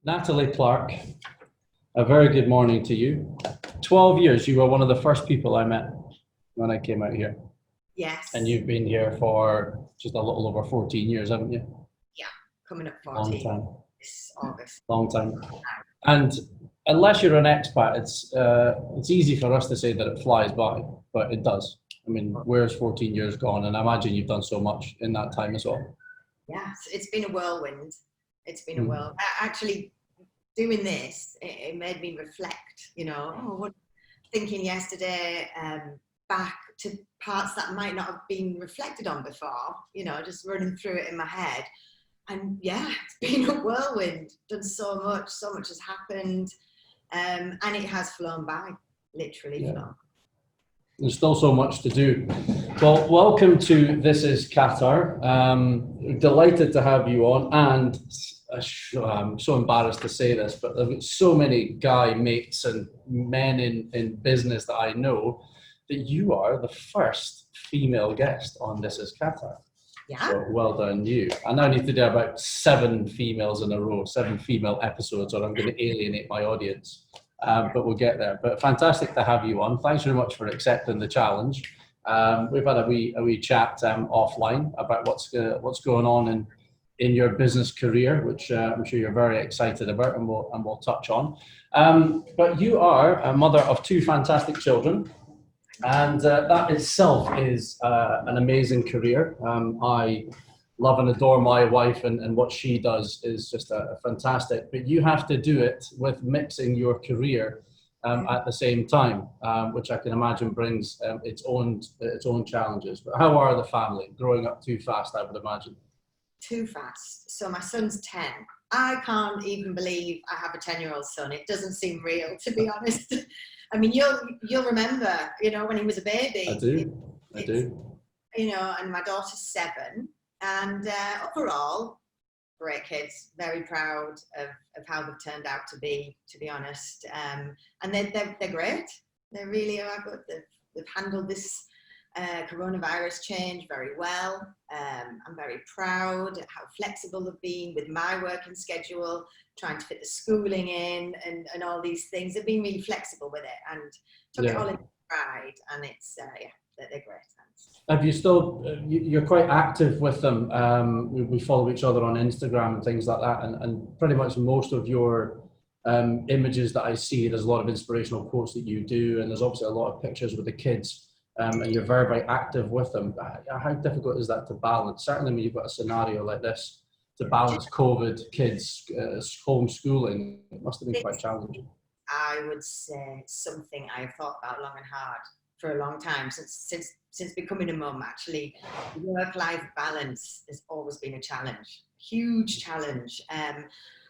Natalie Clark, a very good morning to you. 12 years, you were one of the first people I met when I came out here. Yes. And you've been here for just a little over 14 years, haven't you? Yeah, coming up 14. Long time. This August. Long time. And unless you're an expat, it's easy for us to say that it flies by, but it does. I mean, where's 14 years gone? And I imagine you've done so much in that time as well. Yeah, it's been a whirlwind. It's been a whirlwind. Actually, doing this, it made me reflect, thinking yesterday back to parts that might not have been reflected on before, just running through it in my head. And yeah, it's been a whirlwind, done so much has happened, and it has flown by, literally flown. There's still so much to do. Well, welcome to This is Qatar. Delighted to have you on, and I'm so embarrassed to say this, but there are so many guy mates and men in business that I know that you are the first female guest on This is Qatar. Yeah. So well done you. I now need to do about 7 females in a row, 7 female episodes, or I'm going to alienate my audience. But we'll get there. But fantastic to have you on. Thanks very much for accepting the challenge. We've had a wee chat offline about what's going on in your business career, which I'm sure you're very excited about, and we'll touch on. But you are a mother of 2 fantastic children. And that itself is an amazing career. I love and adore my wife, and what she does is just a fantastic. But you have to do it with mixing your career at the same time, which I can imagine brings its own challenges. But how are the family growing up too fast? I would imagine. Too fast. So my son's 10. I can't even believe I have a 10-year-old son. It doesn't seem real, to be honest. I mean, you'll remember, when he was a baby. I do. And my daughter's 7, and overall, great kids. Very proud of how they've turned out to be honest. And they're great. They really are good. They've handled this coronavirus change very well. I'm very proud at how flexible they've been with my working schedule, trying to fit the schooling in and all these things. They've been really flexible with it and took it all in stride, and it's they're great. Thanks. Have you still, you're quite active with them. We follow each other on Instagram and things like that, and pretty much most of your images that I see, there's a lot of inspirational quotes that you do, and there's obviously a lot of pictures with the kids. And you're very, very active with them. How difficult is that to balance? Certainly when you've got a scenario like this, to balance COVID, kids, homeschooling, it must have been quite challenging. I would say something I've thought about long and hard for a long time, since becoming a mum. Actually, work-life balance has always been a challenge, huge challenge. And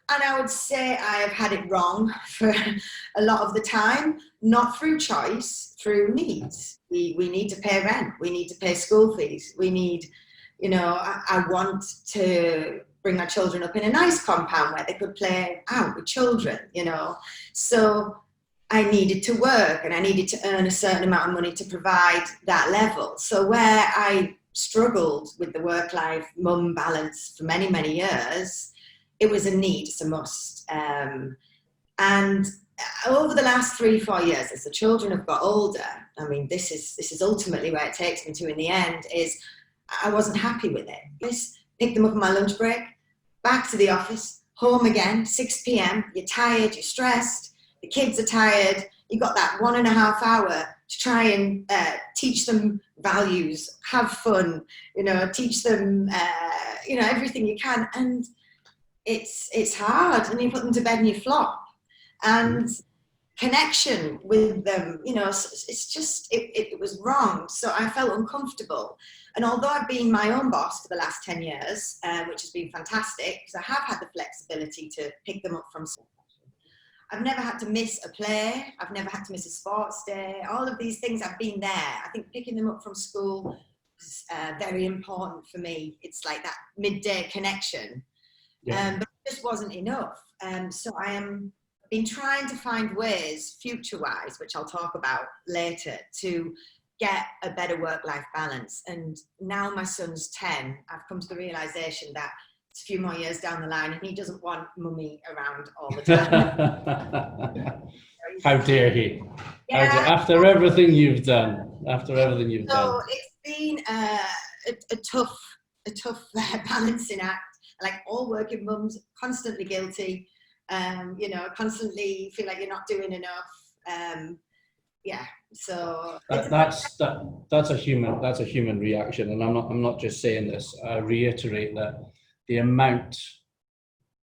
I would say I've had it wrong for a lot of the time, not through choice, through needs. We need to pay rent. We need to pay school fees. We need, I want to bring my children up in a nice compound where they could play out with children, So I needed to work, and I needed to earn a certain amount of money to provide that level. So where I struggled with the work-life mum balance for many, many years, it was a need, it's a must. And over the last 3-4 years, as the children have got older, I mean, this is ultimately where it takes me to in the end, is I wasn't happy with it. Just pick them up on my lunch break, back to the office, home again, 6 p.m. You're tired, you're stressed, the kids are tired. You got that 1.5 hour to try and teach them values, have fun, teach them, everything you can. And it's hard, and you put them to bed and you flop. And connection with them, it's just, it was wrong. So I felt uncomfortable. And although I've been my own boss for the last 10 years, which has been fantastic, because I have had the flexibility to pick them up from school. I've never had to miss a play. I've never had to miss a sports day. All of these things, I've been there. I think picking them up from school is very important for me. It's like that midday connection. But it just wasn't enough. So I am been trying to find ways, future-wise, which I'll talk about later, to get a better work-life balance. And now my son's 10, I've come to the realization that it's a few more years down the line, and he doesn't want mummy around all the time. How dare he? Yeah. After everything you've done, done. It's been a tough balancing act. Like all working mums, constantly guilty, you know, constantly feel like you're not doing enough. Yeah, so that's a human reaction, and I'm not just saying this. I reiterate that the amount,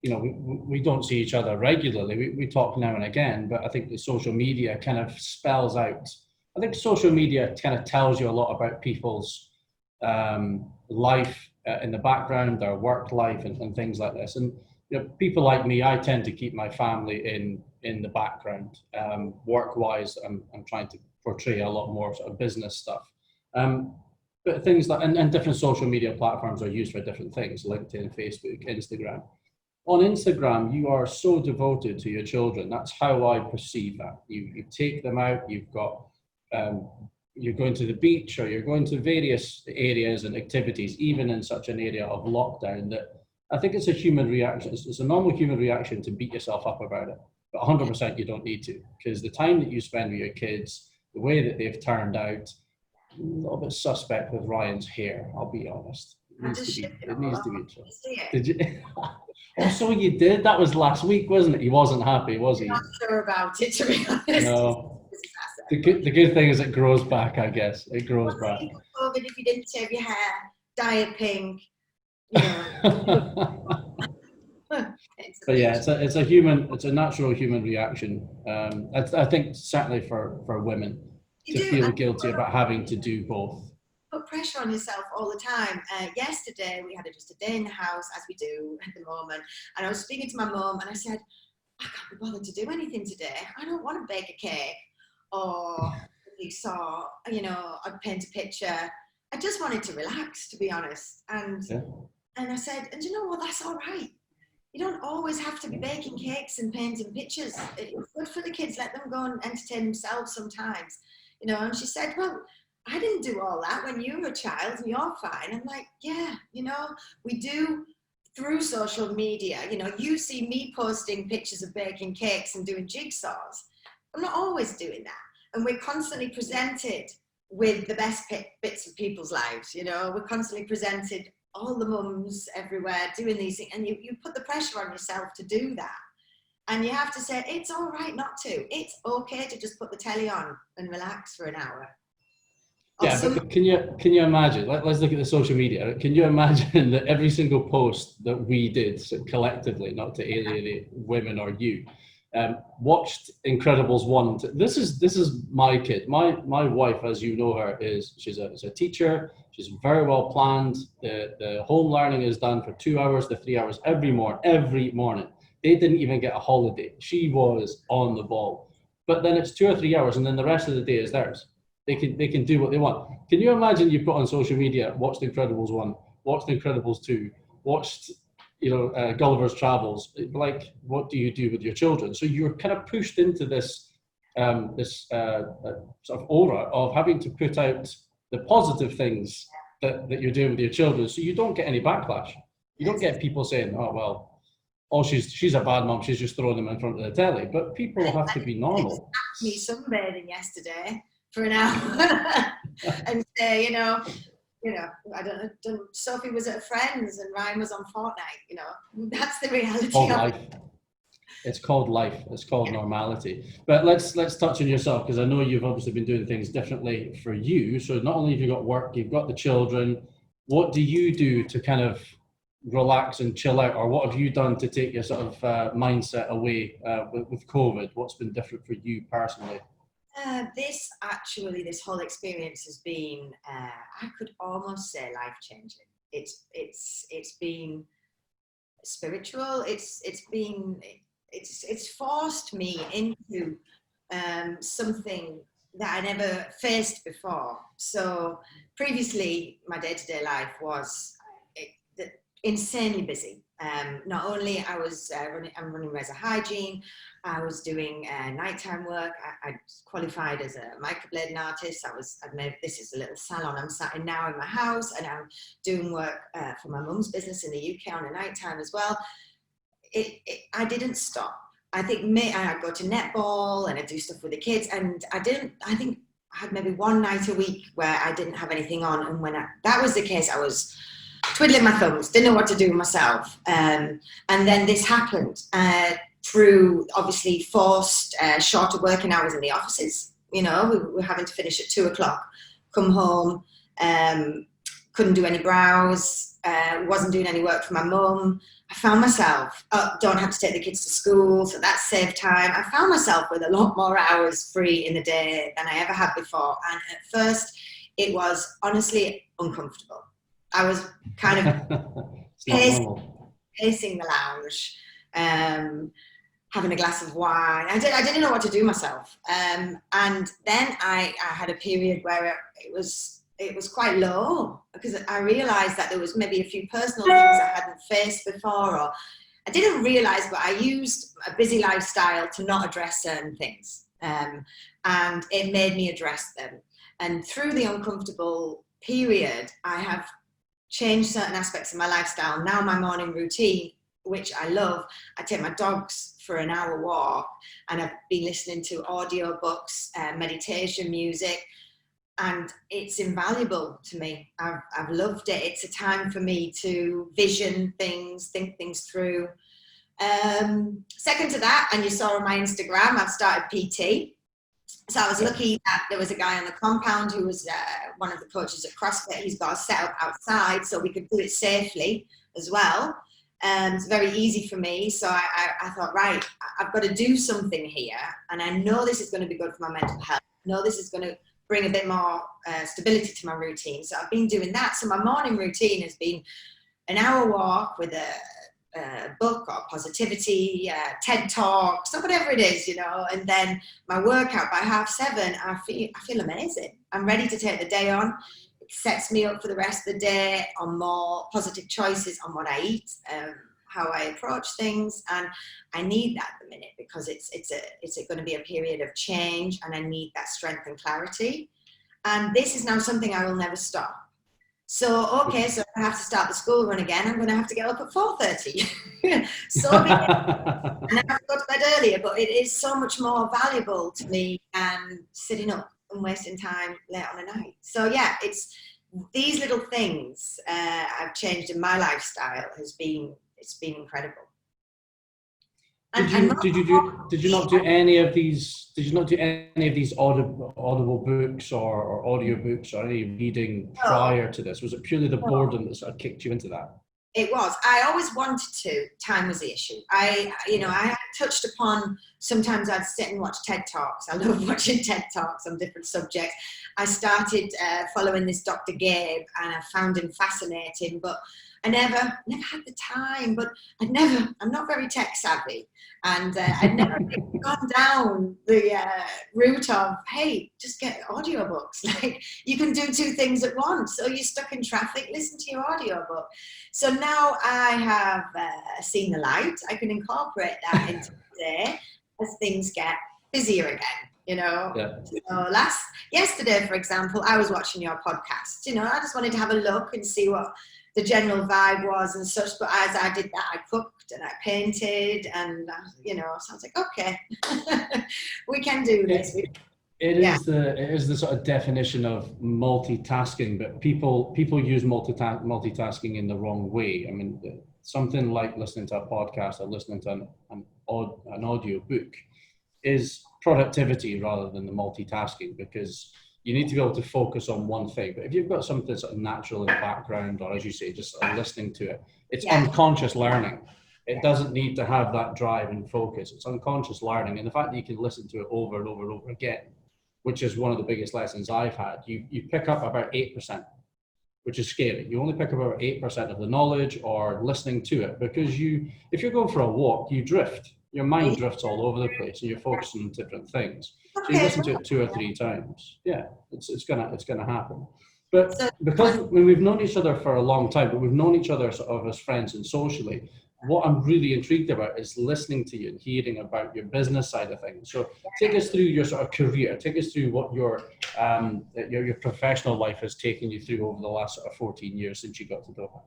you know, we don't see each other regularly. We talk now and again, but I think the social media kind of spells out. I think social media kind of tells you a lot about people's life in the background, their work life, and things like this. And you know, people like me, I tend to keep my family in the background. Work-wise, I'm trying to portray a lot more sort of business stuff. But things like, and different social media platforms are used for different things, LinkedIn, Facebook, Instagram. On Instagram, you are so devoted to your children. That's how I perceive that. You take them out, you've got, you're going to the beach, or you're going to various areas and activities, even in such an area of lockdown, that I think it's a human reaction. It's a normal human reaction to beat yourself up about it. But 100% you don't need to, because the time that you spend with your kids, the way that they've turned out, a little bit suspect with Ryan's hair, I'll be honest. It needs to be true. Did you? Oh, so you did? That was last week, wasn't it? He wasn't happy, was he? I'm not sure about it, to be honest. No. The good thing is it grows back, I guess. It grows back. COVID, if you didn't shave your hair, dye it pink, you know. But yeah, it's a natural human reaction. I think certainly for women to feel guilty about having to do both. Put pressure on yourself all the time. Yesterday we had just a day in the house, as we do at the moment, and I was speaking to my mum and I said, I can't be bothered to do anything today. I don't want to bake a cake or saw, you know, I'd paint a picture. I just wanted to relax, to be honest. And I said, and you know what, that's all right. You don't always have to be baking cakes and painting pictures. It's good for the kids. Let them go and entertain themselves sometimes. You know, and she said, well, I didn't do all that when you were a child and you're fine. I'm like, yeah, you know, we do through social media. You know, you see me posting pictures of baking cakes and doing jigsaws. I'm not always doing that. And we're constantly presented with the best bits of people's lives. You know, we're constantly presented, all the mums everywhere doing these things, and you put the pressure on yourself to do that. And you have to say, it's all right not to. It's okay to just put the telly on and relax for an hour. Yeah, but can you imagine, let's look at the social media. Can you imagine that every single post that we did collectively, not to alienate women or you, watched Incredibles 1. This is my kid. My wife, as you know her, she's a teacher. She's very well planned. The home learning is done for 2 hours to 3 hours every morning. They didn't even get a holiday. She was on the ball. But then it's 2 or 3 hours, and then the rest of the day is theirs. They can do what they want. Can you imagine you put on social media, watched Incredibles 1, watched Incredibles 2, watched Gulliver's Travels? Like, what do you do with your children? So you're kind of pushed into this sort of aura of having to put out the positive things that you're doing with your children, so you don't get any backlash. You don't get people saying, oh, well, she's a bad mom, she's just throwing them in front of the telly. But people have to be normal. Me sunbathing yesterday for an hour and say, you know, I don't know, Sophie was at Friends and Ryan was on Fortnite, you know, that's the reality of it. It's called life. It's called normality. But let's touch on yourself, because I know you've obviously been doing things differently for you. So not only have you got work, you've got the children. What do you do to kind of relax and chill out, or what have you done to take your sort of mindset away with COVID? What's been different for you personally? This whole experience has been, I could almost say life-changing. It's been spiritual. It's forced me into something that I never faced before. So previously, my day-to-day life was insanely busy. Not only I'm running REZA Hygiene, I was doing nighttime work. I qualified as a microblading artist. I'd made, this is a little salon I'm sat in now in my house, and I'm doing work for my mum's business in the UK on a nighttime as well. I didn't stop. I think I go to netball and I do stuff with the kids, and I think I had maybe one night a week where I didn't have anything on, and when that was the case, I was twiddling my thumbs, didn't know what to do with myself. And then this happened through obviously forced shorter working hours in the offices. You know, we were having to finish at 2 o'clock, come home, couldn't do any brows, wasn't doing any work for my mum. I found myself, don't have to take the kids to school, so that saved time. I found myself with a lot more hours free in the day than I ever had before. And at first, it was honestly uncomfortable. I was kind of pacing the lounge, having a glass of wine. I didn't know what to do myself. And then I had a period where it was quite low, because I realized that there was maybe a few personal things I hadn't faced before, or I didn't realize, but I used a busy lifestyle to not address certain things. And it made me address them. And through the uncomfortable period, I have changed certain aspects of my lifestyle. Now my morning routine, which I love, I take my dogs for an hour walk, and I've been listening to audio books, meditation music, and it's invaluable to me. I've loved it. It's a time for me to vision things, think things through. Second to that, and you saw on my Instagram, I've started PT. So I was lucky that there was a guy on the compound who was one of the coaches at CrossFit. He's got a setup outside, so we could do it safely as well. It's very easy for me. So I thought, right, I've got to do something here. And I know this is going to be good for my mental health. I know this is going to bring a bit more stability to my routine. So I've been doing that. So my morning routine has been an hour walk with a book or positivity, TED Talks, or whatever it is, you know, and then my workout by 7:30, I feel amazing. I'm ready to take the day on. It sets me up for the rest of the day on more positive choices on what I eat, how I approach things, and I need that at the minute, because it's going to be a period of change, and I need that strength and clarity. And this is now something I will never stop. So, okay, so I have to start the school run again. I'm going to have to get up at 4:30. So, and I have to go to bed earlier, but it is so much more valuable to me than sitting up and wasting time late on a night. So, yeah, it's these little things I've changed in my lifestyle it's been incredible. Did you not do any of these audible books or audio books or any reading prior to this? Was it purely the boredom that sort of kicked you into that? It was. I always wanted to. Time was the issue. I had touched upon, sometimes I'd sit and watch TED Talks. I love watching TED Talks on different subjects. I started following this Dr. Gabe, and I found him fascinating, but I never had the time. But I'm not very tech savvy, and I'd never gone down the route of, hey, just get audiobooks. Like, you can do two things at once. So you're stuck in traffic, listen to your audiobook. So now I have seen the light. I can incorporate that into the day as things get busier again. You know, So yesterday, for example, I was watching your podcast. You know, I just wanted to have a look and see what the general vibe was and such. But as I did that, I cooked and I painted, and so I was like, okay, we can do this. It is the sort of definition of multitasking, but people use multitasking in the wrong way. I mean, something like listening to a podcast or listening to an audio book is productivity rather than the multitasking, because you need to be able to focus on one thing. But if you've got something sort of natural in the background, or as you say, just listening to it, it's unconscious learning. It doesn't need to have that drive and focus. It's unconscious learning. And the fact that you can listen to it over and over and over again, which is one of the biggest lessons I've had, you pick up about 8%, which is scary. You only pick up about 8% of the knowledge or listening to it, because if you're going for a walk, you drift. Your mind drifts all over the place, and you're focusing on different things. So you listen to it 2 or 3 times. Yeah, it's gonna happen. But because we've known each other for a long time, but we've known each other sort of as friends and socially, what I'm really intrigued about is listening to you and hearing about your business side of things. So take us through your sort of career. Take us through what your professional life has taken you through over the last sort of 14 years since you got to Doha.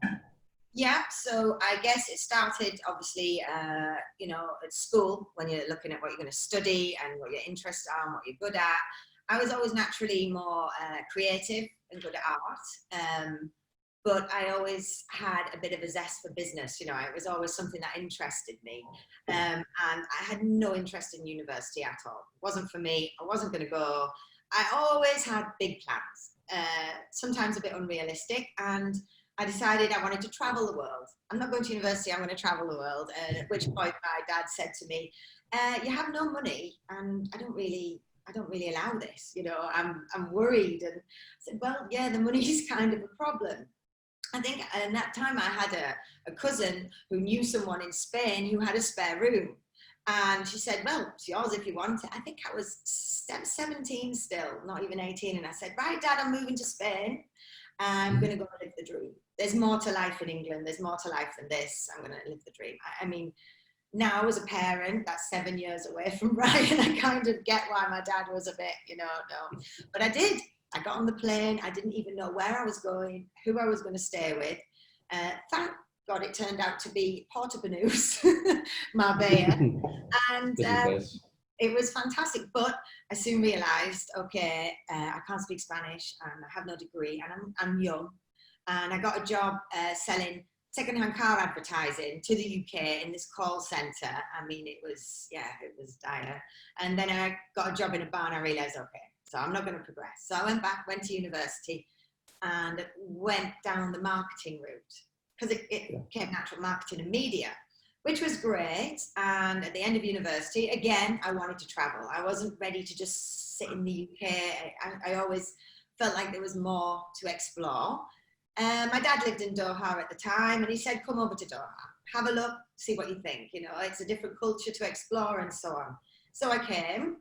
Yeah, so I guess it started obviously, you know, at school when you're looking at what you're going to study and what your interests are and what you're good at. I was always naturally more creative and good at art, but I always had a bit of a zest for business. You know, it was always something that interested me, and I had no interest in university at all. It wasn't for me. I wasn't going to go. I always had big plans, sometimes a bit unrealistic, and I decided I wanted to travel the world. I'm not going to university, I'm going to travel the world. At which point my dad said to me, you have no money and I don't really allow this. You know, I'm worried. And I said, well, yeah, the money is kind of a problem. I think at that time I had a cousin who knew someone in Spain who had a spare room. And she said, well, it's yours if you want it. I think I was 17 still, not even 18. And I said, right, Dad, I'm moving to Spain. I'm going to go live the dream. There's more to life in England. There's more to life than this. I'm going to live the dream. I mean, now as a parent, that's 7 years away from Ryan. I kind of get why my dad was a bit, you know, no. But I did. I got on the plane. I didn't even know where I was going, who I was going to stay with. Thank God it turned out to be Porto Banús, Marbella. And it was fantastic, but I soon realised, okay, I can't speak Spanish and I have no degree and I'm young. And I got a job selling second-hand car advertising to the UK in this call centre. I mean, it was dire. And then I got a job in a bar and I realised, okay, so I'm not going to progress. So I went to university and went down the marketing route because it came natural, marketing and media, which was great. And at the end of university, again, I wanted to travel. I wasn't ready to just sit in the UK. I always felt like there was more to explore. My dad lived in Doha at the time and he said, come over to Doha, have a look, see what you think. You know, it's a different culture to explore and so on. So I came,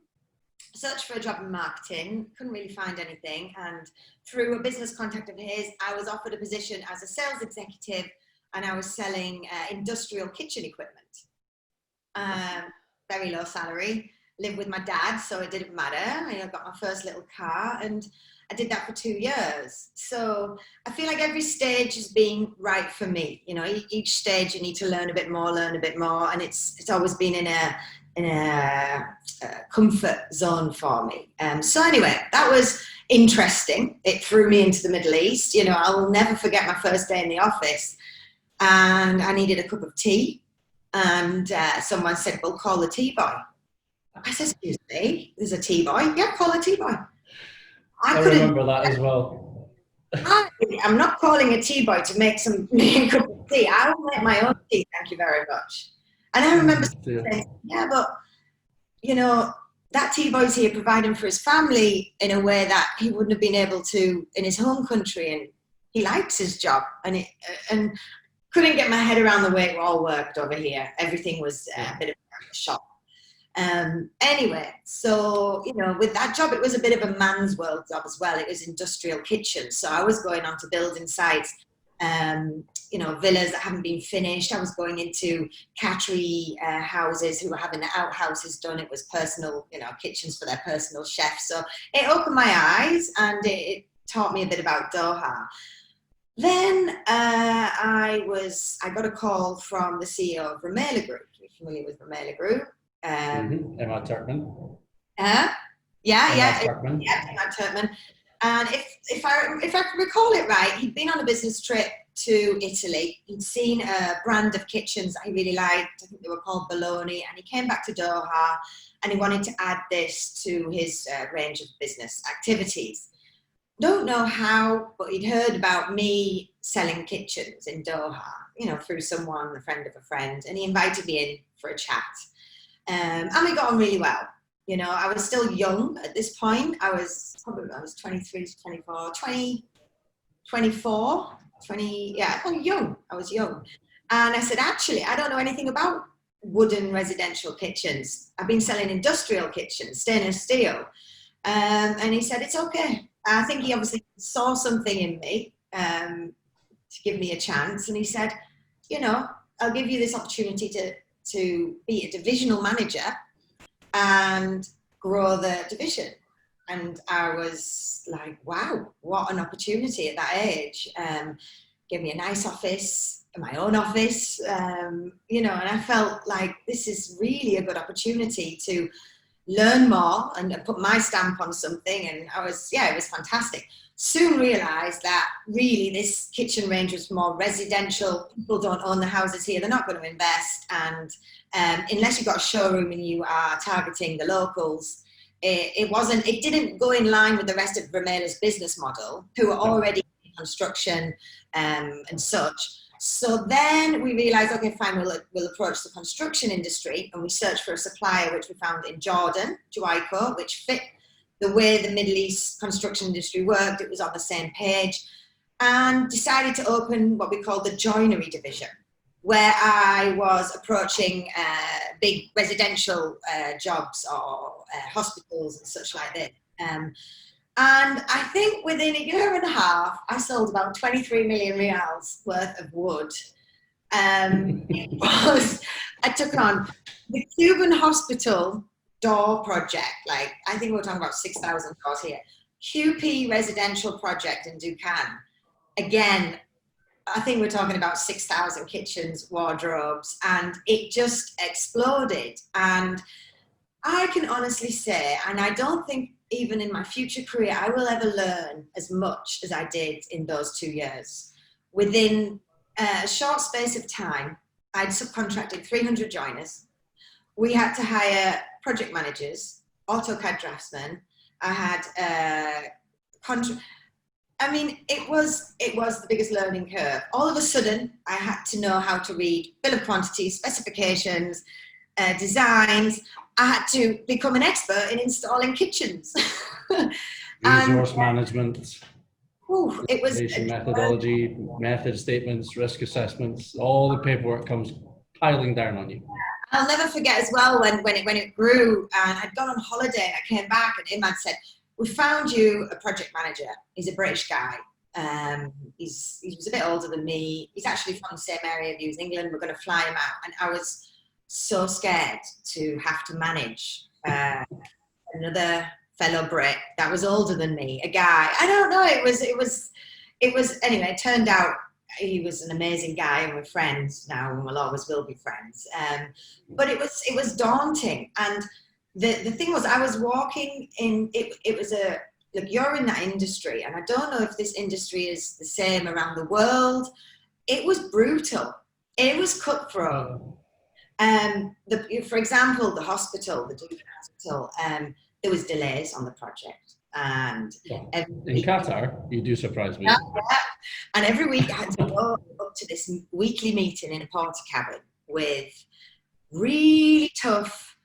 searched for a job in marketing, couldn't really find anything. And through a business contact of his, I was offered a position as a sales executive and I was selling industrial kitchen equipment. Very low salary, lived with my dad, so it didn't matter. I got my first little car and I did that for 2 years. So I feel like every stage has been right for me. You know, each stage you need to learn a bit more, and it's always been in a comfort zone for me. So anyway, that was interesting. It threw me into the Middle East. You know, I'll never forget my first day in the office and I needed a cup of tea and someone said, well, call the tea boy. I said, excuse me, there's a tea boy? Yeah, call a tea boy. I remember that as well. I'm not calling a tea boy to make a cup of tea. I will make my own tea, thank you very much. And I remember saying, yeah, but, you know, that tea boy's here providing for his family in a way that he wouldn't have been able to in his home country. And he likes his job. And couldn't get my head around the way it all worked over here. Everything was a bit of a shock. Anyway, so, you know, with that job, it was a bit of a man's world job as well. It was industrial kitchens. So I was going on to building sites, you know, villas that haven't been finished. I was going into Qatari houses who were having the outhouses done. It was personal, you know, kitchens for their personal chefs. So it opened my eyes and it taught me a bit about Doha. Then I got a call from the CEO of Rumeila Group. You're familiar with Rumeila Group? Emma Turkman. Emma Turkman. And if I can recall it right, he'd been on a business trip to Italy. He'd seen a brand of kitchens that he really liked. I think they were called Bologna. And he came back to Doha and he wanted to add this to his range of business activities. Don't know how, but he'd heard about me selling kitchens in Doha, you know, through someone, a friend of a friend, and he invited me in for a chat. And we got on really well. You know, I was still young at this point. I was 23 to 24, 24, 20, yeah, I was young. I was young. And I said, actually, I don't know anything about wooden residential kitchens. I've been selling industrial kitchens, stainless steel. And he said, it's okay. I think he obviously saw something in me to give me a chance. And he said, you know, I'll give you this opportunity to be a divisional manager and grow the division. And I was like, wow, what an opportunity at that age. Give me a nice office, my own office, you know, and I felt like this is really a good opportunity to learn more and put my stamp on something. And I was, yeah, it was fantastic. Soon realised that really this kitchen range was more residential. People don't own the houses here. They're not going to invest. And unless you've got a showroom and you are targeting the locals, it didn't go in line with the rest of Vermeer's business model, who are already in construction and such. So then we realised, okay, fine, we'll approach the construction industry, and we searched for a supplier, which we found in Jordan, Juaiko, which fit the way the Middle East construction industry worked. It was on the same page, and decided to open what we call the joinery division, where I was approaching big residential jobs or hospitals and such like that. And I think within a year and a half, I sold about 23 million reals worth of wood. I took on the Cuban hospital door project. Like, I think we're talking about 6,000 doors here. QP residential project in Dukan. Again, I think we're talking about 6,000 kitchens, wardrobes, and it just exploded. And I can honestly say, and I don't think even in my future career, I will ever learn as much as I did in those 2 years. Within a short space of time, I'd subcontracted 300 joiners. We had to hire project managers, AutoCAD draftsmen. I had I mean, it was the biggest learning curve. All of a sudden, I had to know how to read bill of quantities, specifications, designs. I had to become an expert in installing kitchens. Resource management, It was methodology, method statements, risk assessments, all the paperwork comes piling down on you. I'll never forget as well when it grew, and I'd gone on holiday and I came back and Imad said, "We found you a project manager. He's a British guy. He was a bit older than me. He's actually from the same area he was in England. We're going to fly him out." And I was so scared to have to manage another fellow Brit that was older than me, a guy. I don't know. It was anyway. It turned out he was an amazing guy, and we're friends now, and we'll always will be friends. But it was daunting. And the thing was, I was walking in. It was look, you're in that industry, and I don't know if this industry is the same around the world. It was brutal. It was cutthroat. For example, the hospital, the Dukan hospital, there was delays on the project, and in Qatar, you do surprise me. Yeah. And every week I had to go up to this weekly meeting in a porta cabin with really tough,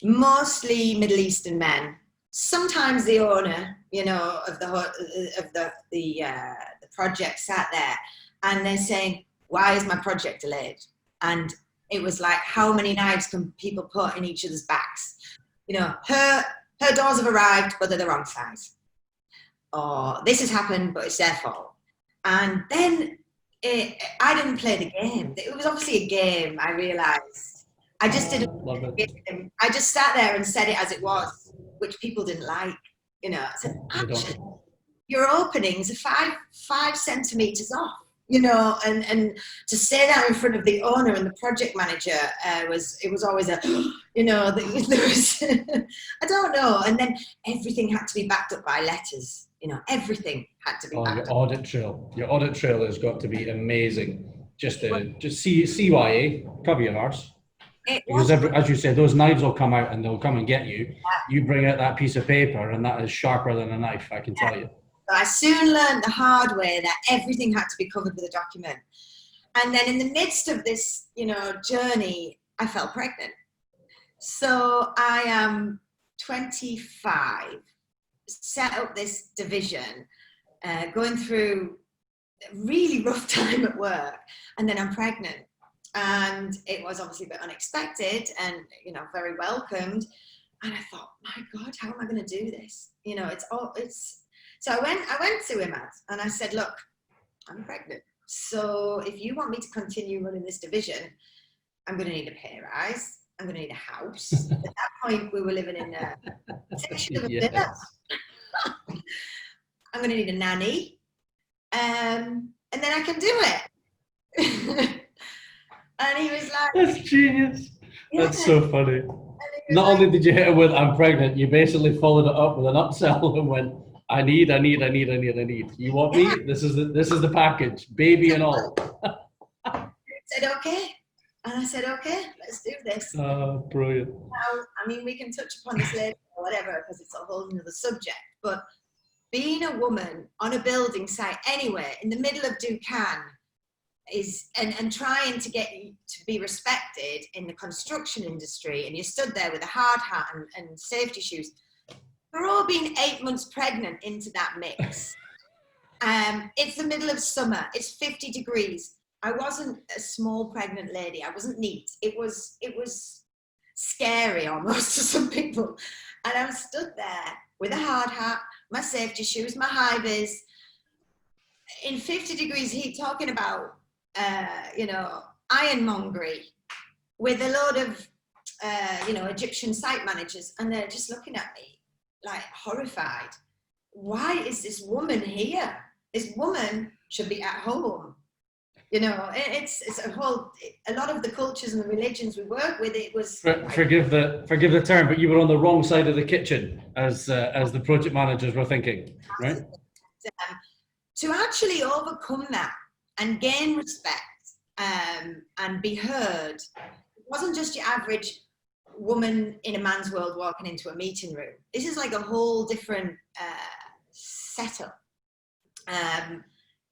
mostly Middle Eastern men. Sometimes the owner, you know, of the project sat there, and they're saying, "Why is my project delayed?" And it was like, how many knives can people put in each other's backs? You know, her doors have arrived, but they're the wrong size. Or this has happened, but it's their fault. And then I didn't play the game. It was obviously a game, I realised. I just didn't. I just sat there and said it as it was, which people didn't like. You know, I said, "Actually, your openings are five centimetres off." You know, and to say that in front of the owner and the project manager it was always a, you know, there was I don't know. And then everything had to be backed up by letters. You know, everything had to be backed your audit trail. Your audit trail has got to be amazing. Just CYA, cover your arse. Because as you said, those knives will come out and they'll come and get you. Yeah. You bring out that piece of paper and that is sharper than a knife, I can tell you. But I soon learned the hard way that everything had to be covered with a document. And then in the midst of this, you know, journey, I fell pregnant. So I am 25, set up this division, going through a really rough time at work, and then I'm pregnant. And it was obviously a bit unexpected and, you know, very welcomed. And I thought, my God, how am I going to do this? You know, So I went to Imad and I said, "Look, I'm pregnant. So if you want me to continue running this division, I'm going to need a pay rise. I'm going to need a house. At that point, we were living in a section of a villa. I'm going to need a nanny. And then I can do it. And he was like, That's genius. yeah. That's so funny. Not only did you hit her with "I'm pregnant," you basically followed it up with an upsell and went, "I need. You want me? This is the package, baby and all." I said, okay. And I said, okay, let's do this. Oh, brilliant. Now, I mean, we can touch upon this later or whatever, because it's a whole other subject, but being a woman on a building site anywhere in the middle of Dukan is, and trying to get to be respected in the construction industry, and you stood there with a hard hat and safety shoes. We're all being 8 months pregnant into that mix. It's the middle of summer. It's 50 degrees. I wasn't a small pregnant lady. I wasn't neat. It was scary almost to some people. And I was stood there with a hard hat, my safety shoes, my high vis, in 50 degrees heat, talking about, ironmongery with a load of, Egyptian site managers. And they're just looking at me like horrified. Why is this woman here? This woman should be at home. It's a lot of the cultures and the religions we work with. It was forgive the term, but you were on the wrong side of the kitchen as the project managers were thinking, right? To actually overcome that and gain respect and be heard, it wasn't just your average woman in a man's world walking into a meeting room. This is like a whole different setup.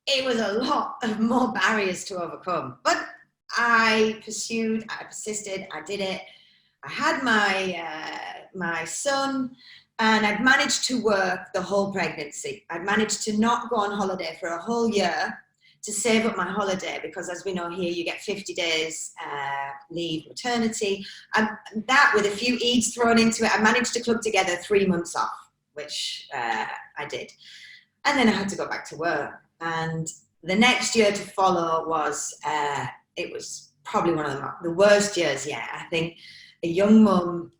It was a lot of more barriers to overcome, but I pursued, I persisted, I did it. I had my son, and I'd managed to work the whole pregnancy. I'd managed to not go on holiday for a whole year to save up my holiday, because as we know here, you get 50 days leave maternity. And that, with a few Eids thrown into it, I managed to club together 3 months off, which I did. And then I had to go back to work. And the next year to follow was, it was probably one of the worst years yet. I think a young mum,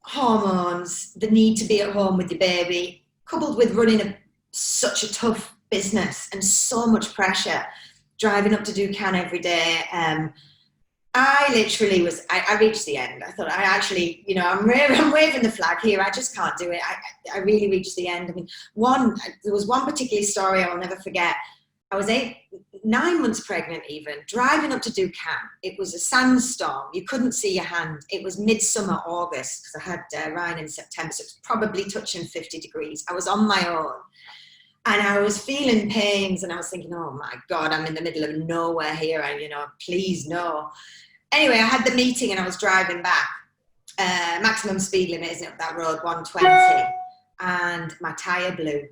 hormones, the need to be at home with your baby, coupled with running such a tough business and so much pressure, driving up to Dukan every day. I literally was, I reached the end. I thought, I'm waving the flag here. I just can't do it. I really reached the end. I mean, there was one particular story I will never forget. I was 9 months pregnant even, driving up to Dukan. It was a sandstorm. You couldn't see your hand. It was midsummer August, because I had Ryan in September, so it was probably touching 50 degrees. I was on my own. And I was feeling pains, and I was thinking, oh my God, I'm in the middle of nowhere here. Please no. Anyway, I had the meeting and I was driving back. Maximum speed limit, isn't it, up that road, 120. And my tyre blew.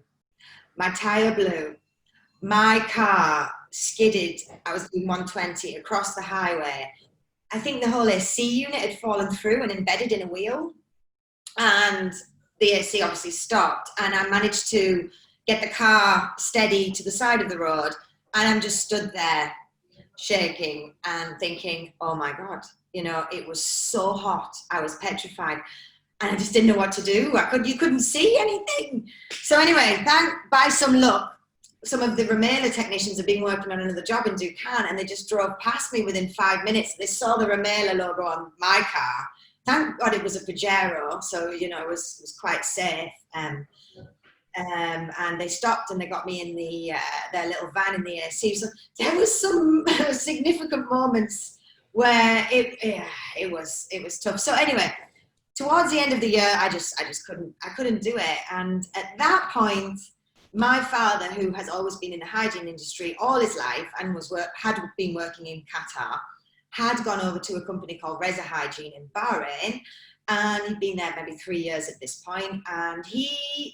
My car skidded. I was doing 120 across the highway. I think the whole AC unit had fallen through and embedded in a wheel. And the AC obviously stopped. And I managed to get the car steady to the side of the road. And I'm just stood there shaking and thinking, oh my God, it was so hot. I was petrified and I just didn't know what to do. You couldn't see anything. So anyway, by some luck, some of the Remailer technicians had been working on another job in Dukan, and they just drove past me within 5 minutes. They saw the Remailer logo on my car. Thank God it was a Pajero, so it was quite safe. And they stopped and they got me in their little van in the AC. So there was some significant moments where it was tough. So anyway, towards the end of the year, I just couldn't do it. And at that point, my father, who has always been in the hygiene industry all his life and had been working in Qatar, had gone over to a company called REZA Hygiene in Bahrain. And he'd been there maybe 3 years at this point, and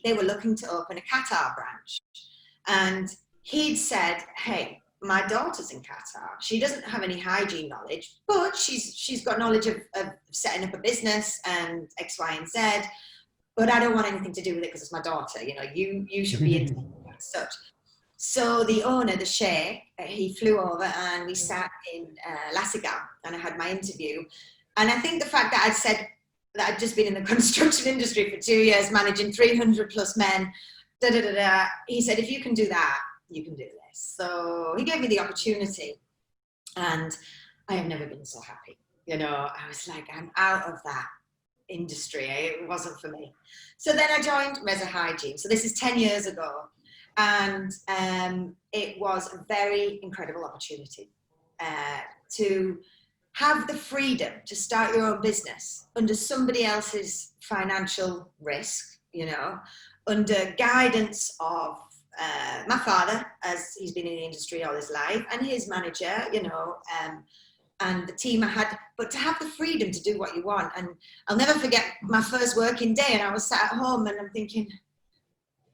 they were looking to open a Qatar branch. And he'd said, hey, my daughter's in Qatar. She doesn't have any hygiene knowledge, but she's got knowledge of setting up a business and X, Y, and Z. But I don't want anything to do with it because it's my daughter. You should be into such. So the owner, the sheikh, he flew over and we sat in Lasica and I had my interview. And I think the fact that I'd said that I'd just been in the construction industry for 2 years, managing 300 plus men, he said, if you can do that, you can do this. So he gave me the opportunity and I have never been so happy. You know, I was like, I'm out of that industry. It wasn't for me. So then I joined REZA Hygiene. So this is 10 years ago. And it was a very incredible opportunity to have the freedom to start your own business under somebody else's financial risk, you know, under guidance of my father, as he's been in the industry all his life, and his manager, you know, and the team I had, but to have the freedom to do what you want. And I'll never forget my first working day, and I was sat at home and I'm thinking,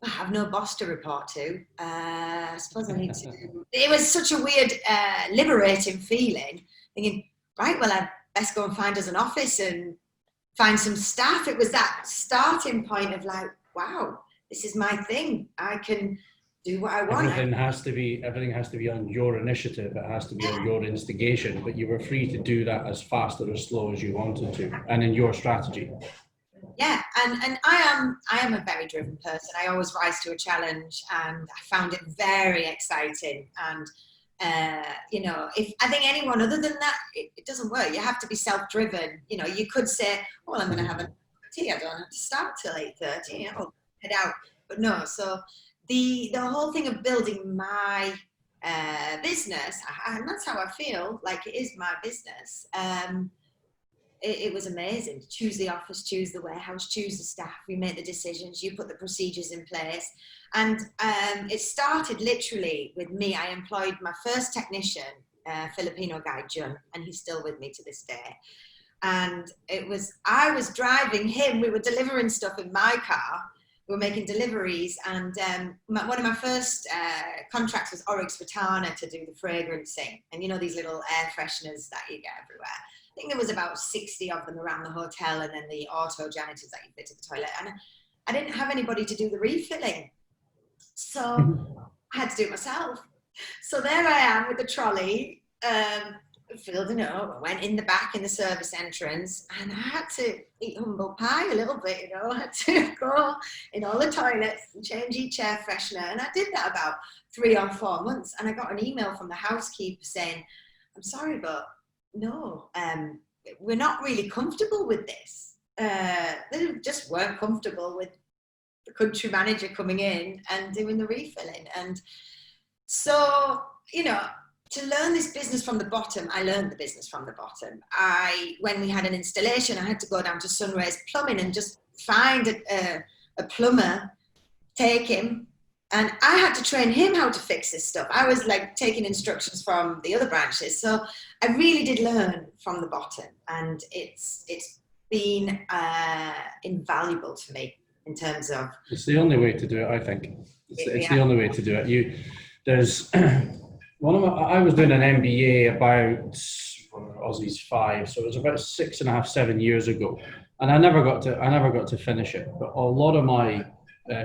I have no boss to report to. I suppose I need to. It was such a weird, liberating feeling, thinking, right, well, I'd best go and find us an office and find some staff. It was that starting point of like, wow, this is my thing. I can do what I want. Everything has to be on your initiative. It has to be on your instigation, but you were free to do that as fast or as slow as you wanted to, and in your strategy. Yeah, and I am a very driven person. I always rise to a challenge, and I found it very exciting. And you know, if I think anyone other than that, it doesn't work. You have to be self-driven. You know, you could say, well, I'm going to have a tea. I don't have to start till 8:30. You know, head out. But no. So the whole thing of building my business, and that's how I feel. Like it is my business. It was amazing to choose the office, choose the warehouse, choose the staff. We made the decisions, you put the procedures in place. And it started literally with me. I employed my first technician, Filipino guy, Jun, and he's still with me to this day. And I was driving him. We were delivering stuff in my car. We were making deliveries. And one of my first contracts was Oryx Botana to do the fragrancing. And you know, these little air fresheners that you get everywhere. I think there was about 60 of them around the hotel, and then the auto janitors that you fit to the toilet. And I didn't have anybody to do the refilling. So I had to do it myself. So there I am with the trolley, filled it up. I went in the back in the service entrance, and I had to eat humble pie a little bit, you know. I had to go in all the toilets and change each air freshener. And I did that about 3 or 4 months. And I got an email from the housekeeper saying, I'm sorry, but no, we're not really comfortable with this. They just weren't comfortable with the country manager coming in and doing the refilling. And so, you know, to learn this business from the bottom, I learned the business from the bottom. When we had an installation, I had to go down to Sunrise Plumbing and just find a plumber, take him, and I had to train him how to fix this stuff. I was like taking instructions from the other branches. So I really did learn from the bottom, and it's been invaluable to me in terms of. It's the only way to do it, I think. It's the only way to do it. I was doing an MBA about Aussie's 5, so it was about 6.5, 7 years ago, and I never got to finish it. But a lot of my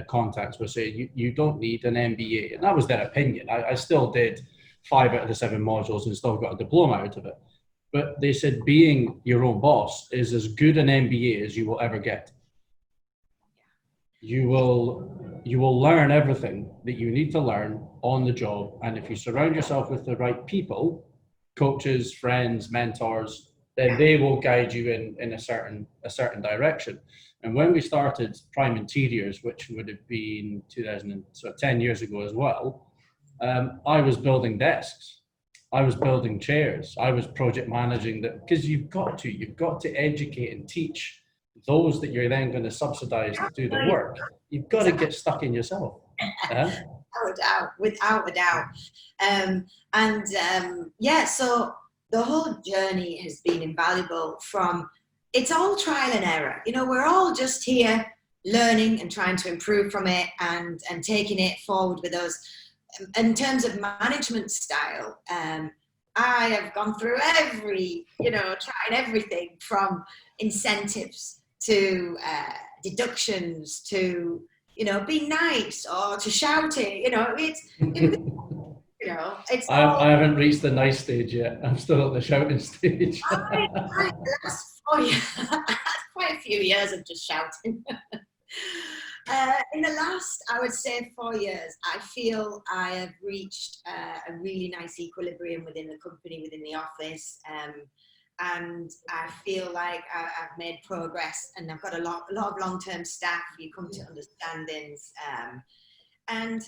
contacts were saying you don't need an MBA, and that was their opinion. I still did 5 out of the 7 modules and still got a diploma out of it. But they said being your own boss is as good an MBA as you will ever get. You will learn everything that you need to learn on the job, and if you surround yourself with the right people, coaches, friends, mentors, then they will guide you in a certain direction. And when we started Prime Interiors, which would have been 10 years ago as well, I was building desks, I was building chairs, I was project managing that, because you've got to educate and teach those that you're then going to subsidize to do the work. You've got to get stuck in yourself. Without a doubt. So the whole journey has been invaluable. It's all trial and error. You know, we're all just here learning and trying to improve from it and taking it forward with us. In terms of management style, I have gone through trying everything from incentives to deductions to be nice or to shout it. It's I haven't reached the nice stage yet. I'm still at the shouting stage. the last 4 years, quite a few years of just shouting. In the last, I would say 4 years, I feel I have reached a really nice equilibrium within the company, within the office. And I feel like I've made progress, and I've got a lot of long-term staff. You come to understandings. And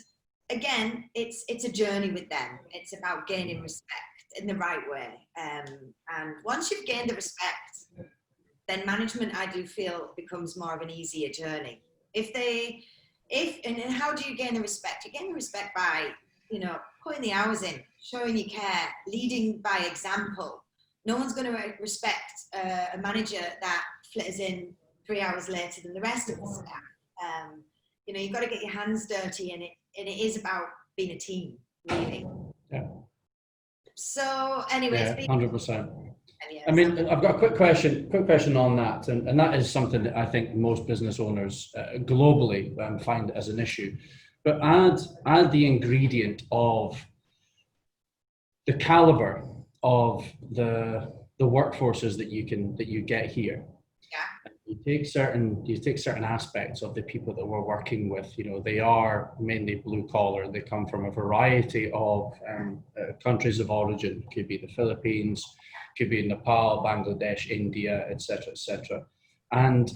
again, it's a journey with them. It's about gaining respect in the right way. And once you've gained the respect, then management, I do feel, becomes more of an easier journey. And how do you gain the respect? You gain the respect by, putting the hours in, showing you care, leading by example. No one's going to respect a manager that flitters in 3 hours later than the rest of the staff. You've got to get your hands dirty, and it is about being a team, really. Yeah. So anyway, yeah, 100%. I mean, I've got a quick question on that, and that is something that I think most business owners globally find as an issue. But add the ingredient of the caliber of the workforces that you get here. Yeah. You take certain aspects of the people that we're working with. They are mainly blue collar. They come from a variety of countries of origin. It could be the Philippines, could be Nepal, Bangladesh, India, etc., etc. And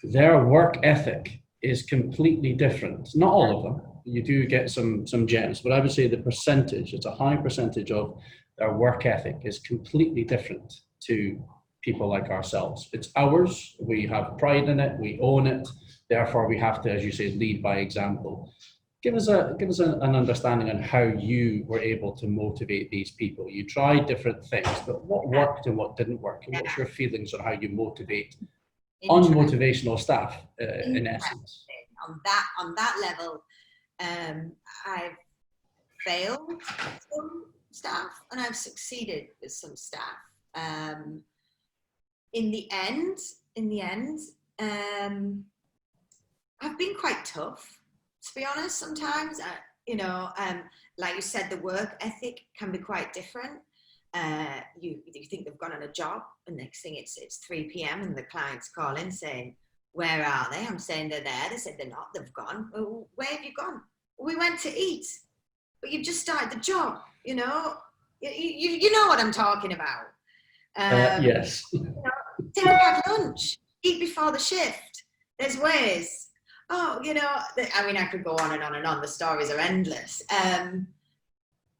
their work ethic is completely different. Not all of them. You do get some gems, but I would say it's a high percentage of their work ethic is completely different to people like ourselves. It's ours. We have pride in it. We own it. Therefore, we have to, as you say, lead by example. Give us an understanding on how you were able to motivate these people. You tried different things, but what worked and what didn't work? And what's your feelings on how you motivate unmotivational staff, in essence? On that level, I've failed some staff and I've succeeded with some staff. In the end, I've been quite tough, to be honest. Sometimes, like you said, the work ethic can be quite different. You think they've gone on a job, and next thing it's 3 p.m. and the client's calling saying, "Where are they?" I'm saying they're there. They said they're not. They've gone. Well, where have you gone? We went to eat, but you've just started the job. You know what I'm talking about. Yes. Take a packed lunch. Eat before the shift. There's ways. I could go on and on and on. The stories are endless.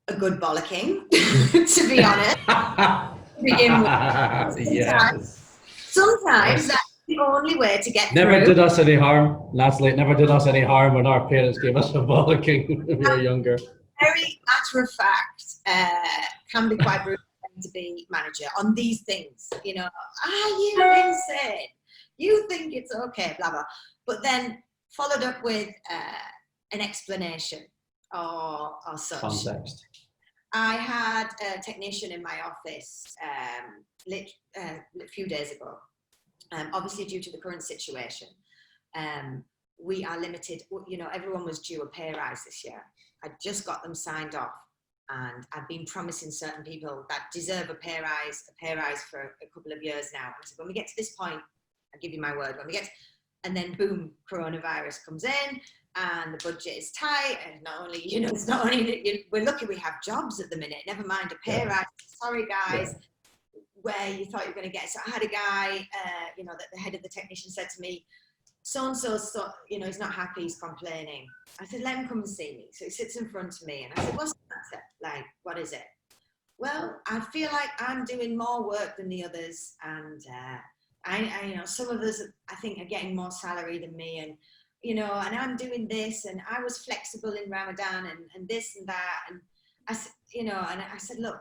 A good bollocking, to be honest. To begin with. Sometimes that's the only way to get Never through. did us any harm, Natalie. It never did us any harm when our parents gave us a bollocking when we were younger. Very matter of fact, can be quite brutal to be manager on these things. You you insane? You think it's okay, blah blah. But then followed up with an explanation or such. Context. I had a technician in my office a few days ago. Obviously, due to the current situation, we are limited. Everyone was due a pay rise this year. I just got them signed off, and I've been promising certain people that deserve a pay rise for a couple of years now. I said, when we get to this point, I'll give you my word. And then boom, coronavirus comes in, and the budget is tight. And it's not only we're lucky we have jobs at the minute. Never mind a pay rise. Sorry, guys. Yeah. Where you thought you were going to get. So I had a guy, that the head of the technician said to me, so-and-so, he's not happy, he's complaining. I said, let him come and see me. So he sits in front of me, and I said, what's the matter? Like, what is it? Well, I feel like I'm doing more work than the others, and I some of us, I think, are getting more salary than me, and and I'm doing this, and I was flexible in Ramadan, and this and that, and I said, look,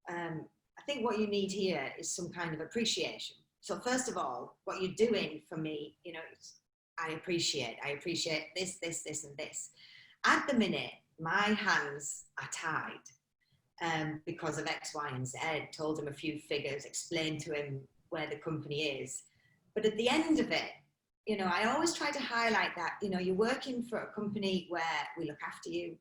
I think what you need here is some kind of appreciation. So first of all, what you're doing for me, I appreciate this, and this. At the minute, my hands are tied because of X, Y, and Z. Told him a few figures, explained to him where the company is. But at the end of it, you know, I always try to highlight that, you know, you're working for a company where we look after you.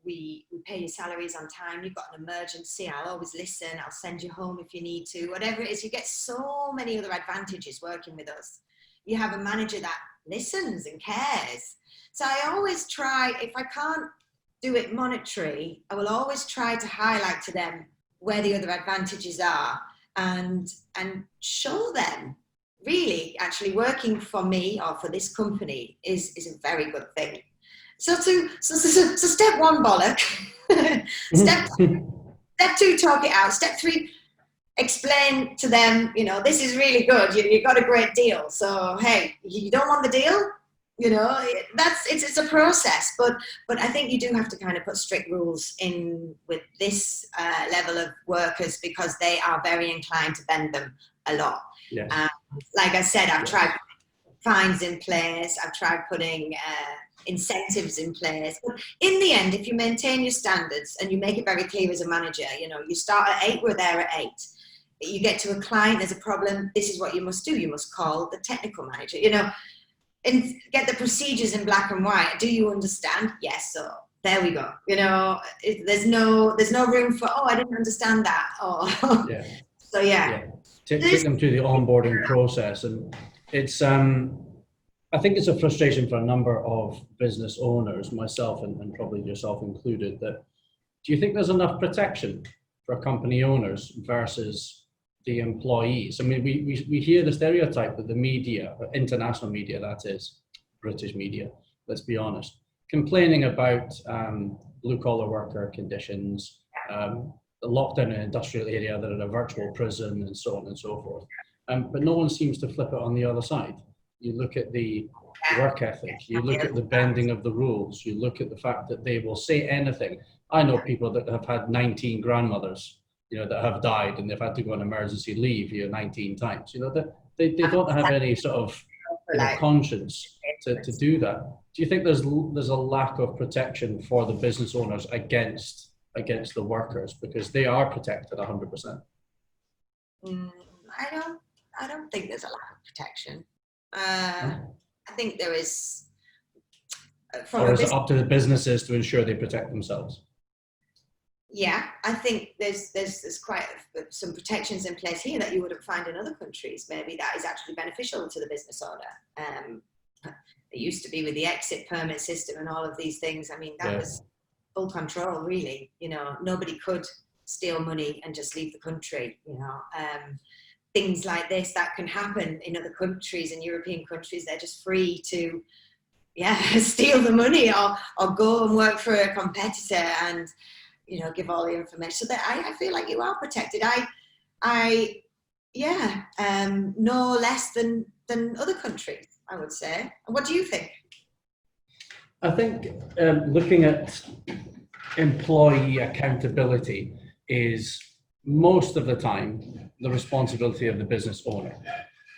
We pay your salaries on time. You've got an emergency, I'll always listen. I'll send you home if you need to. Whatever it is, you get so many other advantages working with us. You have a manager that listens and cares. So I always try, if I can't do it monetary, I will always try to highlight to them where the other advantages are and show them really actually working for me or for this company is a very good thing. So step one, bollock. Step two, talk it out. Step three, explain to them, you know, this is really good. You got a great deal. So, hey, you don't want the deal? You know, it's a process, but I think you do have to kind of put strict rules in with this level of workers because they are very inclined to bend them a lot. Yes. Like I said, I've tried fines in place. I've tried putting incentives in place. But in the end, if you maintain your standards and you make it very clear as a manager, you know, you start at 8, we're there at 8. You get to a client, there's a problem. This is what you must do. You must call the technical manager. You know. And get the procedures in black and white. Do you understand? Yes. So there we go. You know, there's no room for, oh, I didn't understand that. Oh, yeah. So yeah. Take them through the onboarding process, and it's I think it's a frustration for a number of business owners, myself and probably yourself included. That do you think there's enough protection for company owners versus the employees? I mean, we hear the stereotype that the media, international media, that is, British media, let's be honest, complaining about blue-collar worker conditions, the lockdown in an industrial area that are a virtual prison and so on and so forth. But no one seems to flip it on the other side. You look at the work ethic, you look at the bending of the rules, you look at the fact that they will say anything. I know people that have had 19 grandmothers, you know, that have died and they've had to go on emergency leave, 19 times. You know, that they don't have any sort of conscience to do that. Do you think there's a lack of protection for the business owners against the workers because they are protected 100%? I don't think there's a lack of protection. I think there is. Or is it up to the businesses to ensure they protect themselves? Yeah, I think there's quite some protections in place here that you wouldn't find in other countries. Maybe that is actually beneficial to the business owner. It used to be with the exit permit system and all of these things. I mean, that was full control, really. You know, nobody could steal money and just leave the country. You know, things like this that can happen in other countries, in European countries. They're just free to, steal the money or go and work for a competitor and, you know, give all the information. So that I feel like you are protected. No less than other countries, I would say. What do you think? I think looking at employee accountability is most of the time the responsibility of the business owner,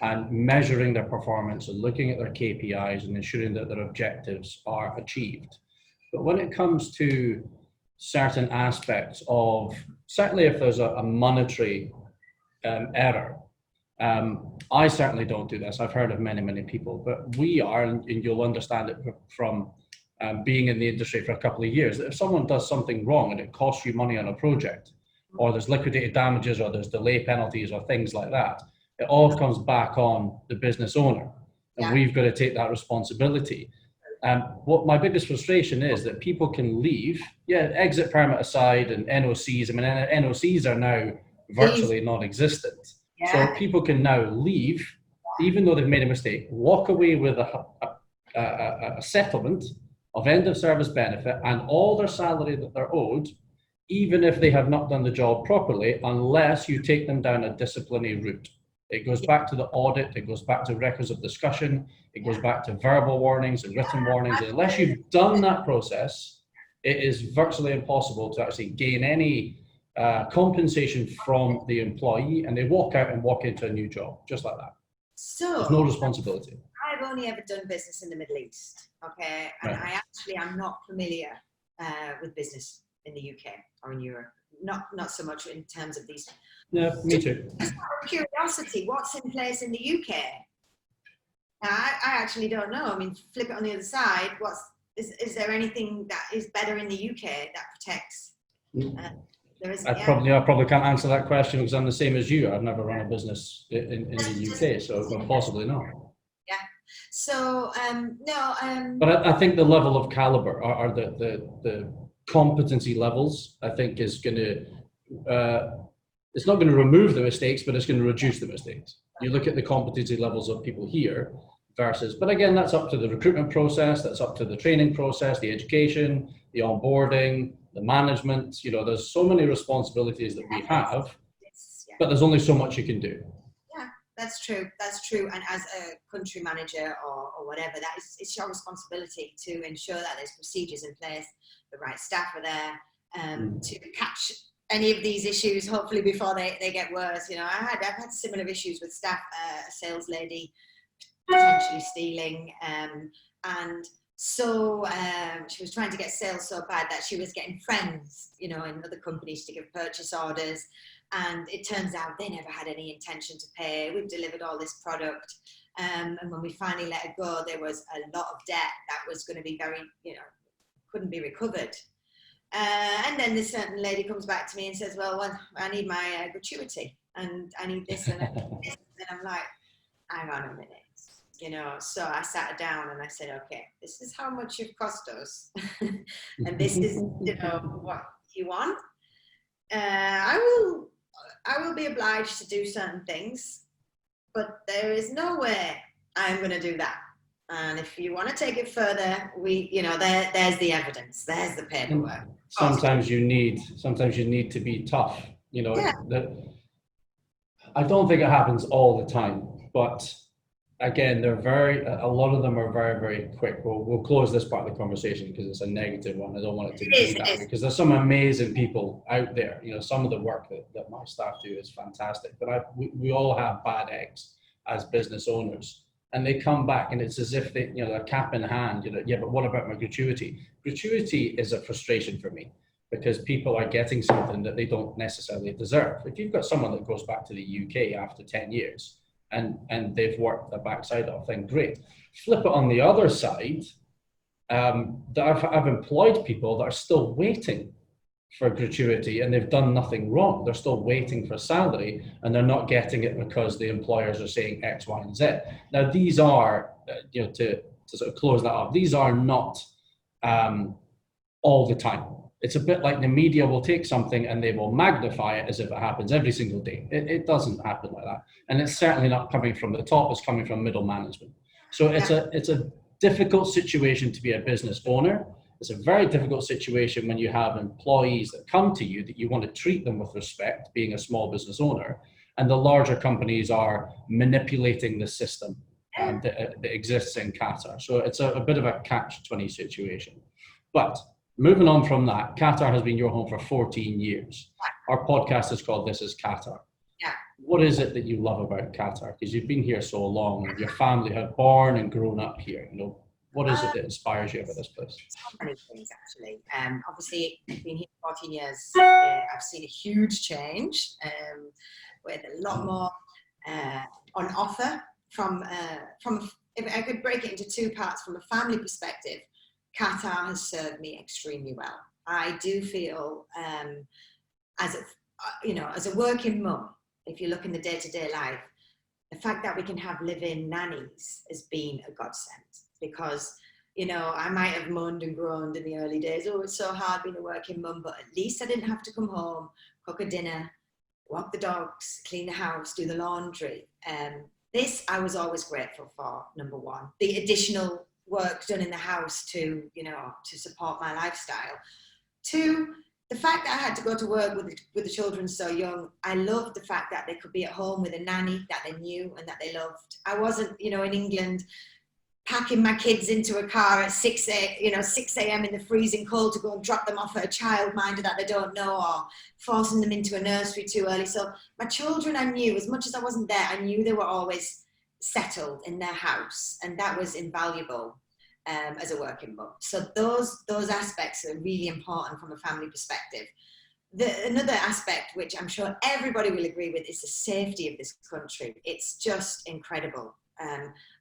and measuring their performance and looking at their KPIs and ensuring that their objectives are achieved. But when it comes to certain aspects of, certainly if there's a monetary error, I certainly don't do this. I've heard of many people, but we are, and you'll understand it from being in the industry for a couple of years, that if someone does something wrong and it costs you money on a project, or there's liquidated damages, or there's delay penalties, or things like that, it all comes back on the business owner, and we've got to take that responsibility. What my biggest frustration is that people can leave, exit permit aside, and NOCs. I mean, NOCs are now virtually non-existent. So people can now leave, even though they've made a mistake, walk away with a settlement of end of service benefit and all their salary that they're owed, even if they have not done the job properly, unless you take them down a disciplinary route. It goes back to the audit, it goes back to records of discussion, it goes back to verbal warnings and written warnings. And unless you've done that process, it is virtually impossible to actually gain any compensation from the employee, and they walk out and walk into a new job, just like that. So there's no responsibility. I've only ever done business in the Middle East, okay? And I actually am not familiar with business in the UK or in Europe. Not so much in terms of these. Yeah, me too. Just out of curiosity, what's in place in the UK? I actually don't know. I mean, flip it on the other side. Is there anything that is better in the UK that protects? There isn't. I probably can't answer that question because I'm the same as you. I've never run a business in the UK, so well, possibly not. Yeah. So no. But I think the level of caliber or the competency levels, I think, is going to. It's not going to remove the mistakes, but it's going to reduce the mistakes. You look at the competency levels of people here versus, but again, that's up to the recruitment process, that's up to the training process, the education, the onboarding, the management. You know, there's so many responsibilities that we have, but there's only so much you can do. Yeah, that's true. That's true. And as a country manager or whatever, it's your responsibility to ensure that there's procedures in place, the right staff are there to catch any of these issues, hopefully before they get worse. You know, I've had similar issues with staff, a sales lady potentially stealing, and so she was trying to get sales so bad that she was getting friends, you know, in other companies to give purchase orders, and it turns out they never had any intention to pay. We've delivered all this product, and when we finally let her go, there was a lot of debt that was going to be very, you know, couldn't be recovered. And then this certain lady comes back to me and says, well, I need my gratuity and I need this and this. And I'm like, hang on a minute, you know. So I sat her down and I said, okay, this is how much you've cost us. And this is, you know, what you want. I will be obliged to do certain things, but there is no way I'm going to do that. And if you want to take it further, you know, there's the evidence, there's the paperwork. Sometimes you need to be tough, you know. Yeah. I don't think it happens all the time, but again, a lot of them are very, very quick. We'll close this part of the conversation because it's a negative one. I don't want it to be that way because there's some amazing people out there. You know, some of the work that my staff do is fantastic, but we all have bad eggs as business owners. And they come back and it's as if they, you know, they're cap in hand, you know, yeah, but what about my gratuity? Gratuity is a frustration for me because people are getting something that they don't necessarily deserve. If you've got someone that goes back to the UK after 10 years and they've worked their backside off, then great. Flip it on the other side, that I've employed people that are still waiting for gratuity and they've done nothing wrong. They're still waiting for salary and they're not getting it because the employers are saying X, Y, and Z. Now, these are, you know, to sort of close that up, these are not all the time. It's a bit like the media will take something and they will magnify it as if it happens every single day. It doesn't happen like that. And it's certainly not coming from the top, it's coming from middle management. So it's a difficult situation to be a business owner. It's a very difficult situation when you have employees that come to you that you want to treat them with respect, being a small business owner, and the larger companies are manipulating the system that exists in Qatar. So it's a bit of a catch-20 situation. But moving on from that, Qatar has been your home for 14 years. Our podcast is called This is Qatar. Yeah. What is it that you love about Qatar? Because you've been here so long and your family have born and grown up here, you know. What is it that inspires you about this place? So many things, actually. Obviously, I've been here 14 years. I've seen a huge change with a lot more on offer from, if I could break it into two parts, from a family perspective, Qatar has served me extremely well. I do feel, as a working mum, if you look in the day-to-day life, the fact that we can have live-in nannies has been a godsend. Because, you know, I might have moaned and groaned in the early days, oh, it's so hard being a working mum, but at least I didn't have to come home, cook a dinner, walk the dogs, clean the house, do the laundry. This I was always grateful for, number one. The additional work done in the house to, you know, to support my lifestyle. Two, the fact that I had to go to work with the children so young, I loved the fact that they could be at home with a nanny that they knew and that they loved. I wasn't, you know, in England, packing my kids into a car at 6 a.m. in the freezing cold to go and drop them off at a childminder that they don't know, or forcing them into a nursery too early. So my children, I knew, as much as I wasn't there, I knew they were always settled in their house, and that was invaluable as a working mum. So those aspects are really important from a family perspective. Another aspect, which I'm sure everybody will agree with, is the safety of this country. It's just incredible.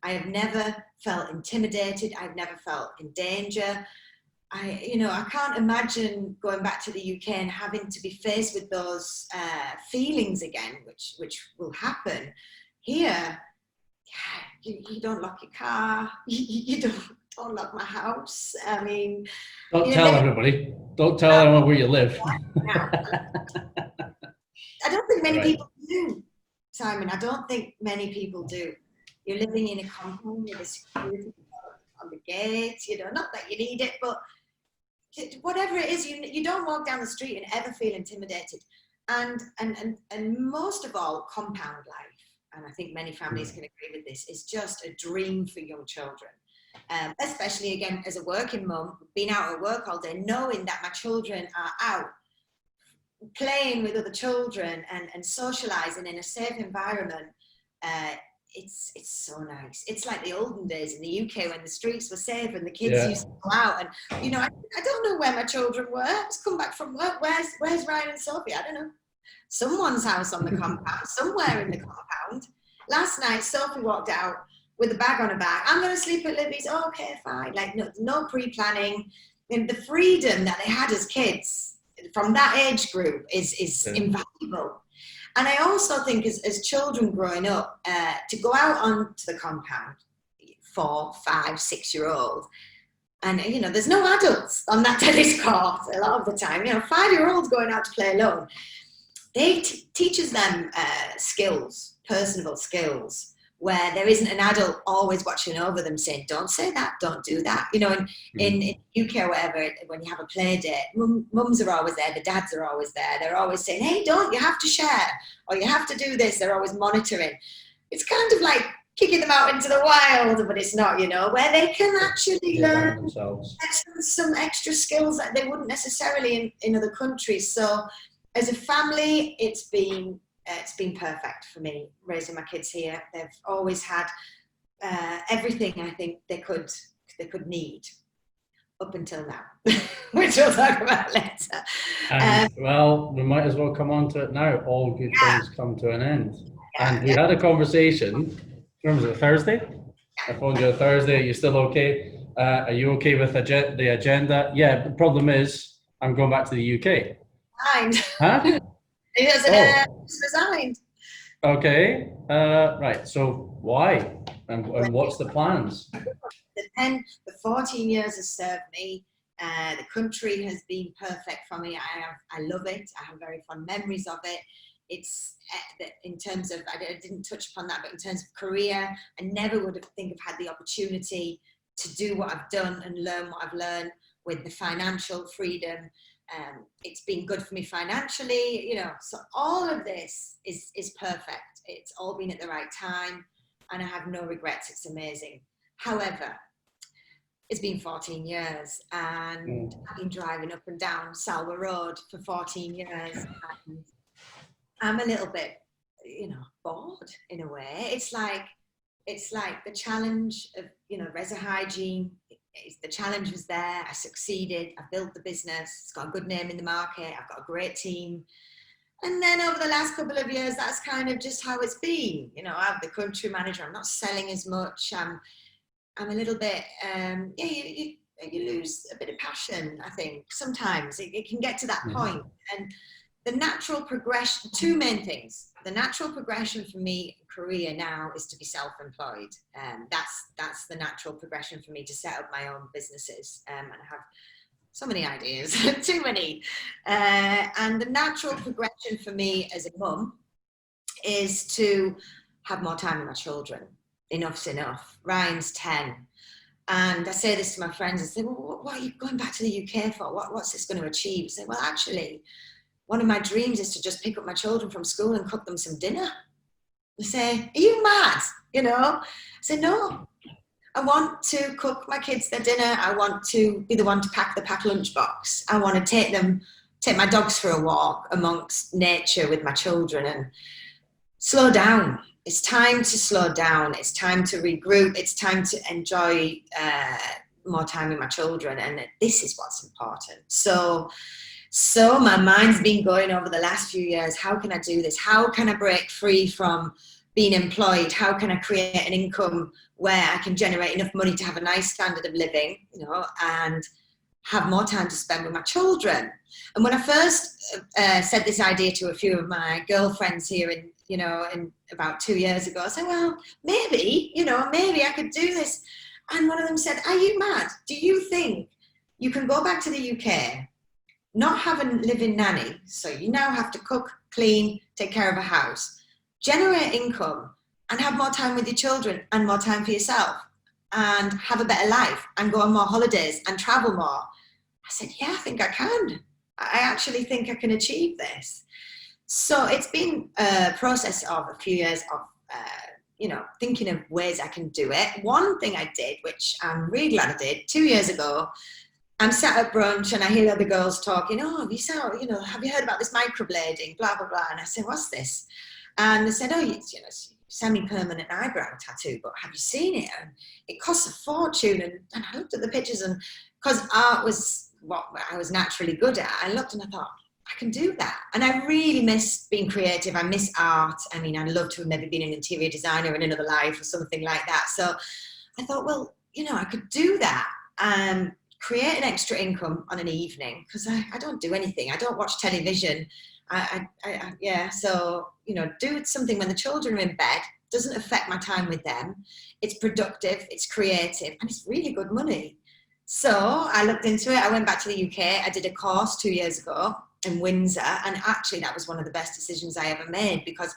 I have never felt intimidated. I've never felt in danger. I can't imagine going back to the UK and having to be faced with those feelings again, which will happen. Here, you don't lock your car, you don't lock my house. I mean, don't tell everybody. Don't tell anyone where you live. I don't think many Right. people do, Simon. I don't think many people do. You're living in a compound with a security on the gate, not that you need it, but whatever it is, you don't walk down the street and ever feel intimidated. And most of all, compound life, and I think many families can agree with this, is just a dream for young children. Especially, again, as a working mum, being out at work all day, knowing that my children are out playing with other children and socialising in a safe environment. It's so nice. It's like the olden days in the UK when the streets were safe and the kids used to go out. And I don't know where my children were. I just come back from work. Where's Ryan and Sophie? I don't know. Someone's house on the compound, somewhere in the compound. Last night, Sophie walked out with a bag on her back. I'm going to sleep at Libby's. Oh, okay, fine. Like no pre-planning. And the freedom that they had as kids from that age group is invaluable. And I also think as children growing up, to go out onto the compound, 4, 5, 6-year-old, and there's no adults on that tennis court a lot of the time. 5-year-olds going out to play alone. They teaches them skills, personable skills, where there isn't an adult always watching over them saying, don't say that, don't do that. In UK or whatever, when you have a play date, mums are always there, the dads are always there. They're always saying, hey, you have to share, or you have to do this. They're always monitoring. It's kind of like kicking them out into the wild, but it's not, where they can actually learn some extra skills that they wouldn't necessarily in other countries. So as a family, it's been perfect for me raising my kids here. They've always had everything I think they could need up until now, which we'll talk about later. Well, we might as well come on to it now. All good things come to an end. And we had a conversation. When was it, Thursday? I phoned you on Thursday. Are you still okay? Are you okay with the agenda? Yeah, the problem is I'm going back to the UK. Resigned. Huh? He hasn't resigned. Okay. Right. So why? And what's the plans? The 14 years has served me. The country has been perfect for me. I love it. I have very fond memories of it. It's in terms of, I didn't touch upon that, but in terms of career, I never would have had the opportunity to do what I've done and learn what I've learned with the financial freedom. It's been good for me financially, so all of this is perfect. It's all been at the right time and I have no regrets. It's amazing. However, it's been 14 years and I've been driving up and down Salwa Road for 14 years and I'm a little bit, bored in a way. It's like the challenge of, REZA Hygiene. The challenge was there. I succeeded. I built the business. It's got a good name in the market. I've got a great team. And then over the last couple of years, that's kind of just how it's been. I have the country manager. I'm not selling as much. I'm a little bit, you lose a bit of passion, I think. Sometimes it can get to that point. And the natural progression, two main things. The natural progression for me in career now is to be self-employed. That's the natural progression for me, to set up my own businesses. And I have so many ideas, too many. And the natural progression for me as a mum is to have more time with my children. Enough's enough. Ryan's 10. And I say this to my friends, I say, well, what are you going back to the UK for? What's this going to achieve? I say, well, actually, one of my dreams is to just pick up my children from school and cook them some dinner. They say, are you mad? I say, no, I want to cook my kids their dinner. I want to be the one to pack the packed lunchbox. I want to take my dogs for a walk amongst nature with my children and slow down. It's time to slow down. It's time to regroup. It's time to enjoy more time with my children. And this is what's important. So my mind's been going over the last few years, how can I do this? How can I break free from being employed, how can I create an income where I can generate enough money to have a nice standard of living, you know, and have more time to spend with my children. And when I first said this idea to a few of my girlfriends here in about 2 years ago, I said, well, maybe I could do this. And one of them said, are you mad? Do you think you can go back to the UK, not have a living nanny, so you now have to cook, clean, take care of a house, generate income, and have more time with your children and more time for yourself, and have a better life and go on more holidays and travel more? I said, yeah, I think I can. I actually think I can achieve this. So it's been a process of a few years of, thinking of ways I can do it. One thing I did, which I'm really glad I did, 2 years ago, I'm sat at brunch and I hear other girls talking, oh, have you heard about this microblading, blah, blah, blah. And I said, what's this? And they said, oh, it's semi-permanent eyebrow tattoo, but have you seen it? And it costs a fortune. And I looked at the pictures, and because art was what I was naturally good at, I looked and I thought, I can do that. And I really miss being creative. I miss art. I mean, I'd love to have maybe been an interior designer in another life or something like that. So I thought, well, I could do that. Create an extra income on an evening, because I don't do anything. I don't watch television. So, do something when the children are in bed. Doesn't affect my time with them. It's productive, it's creative, and it's really good money. So I looked into it. I went back to the UK. I did a course 2 years ago in Windsor, and actually that was one of the best decisions I ever made, because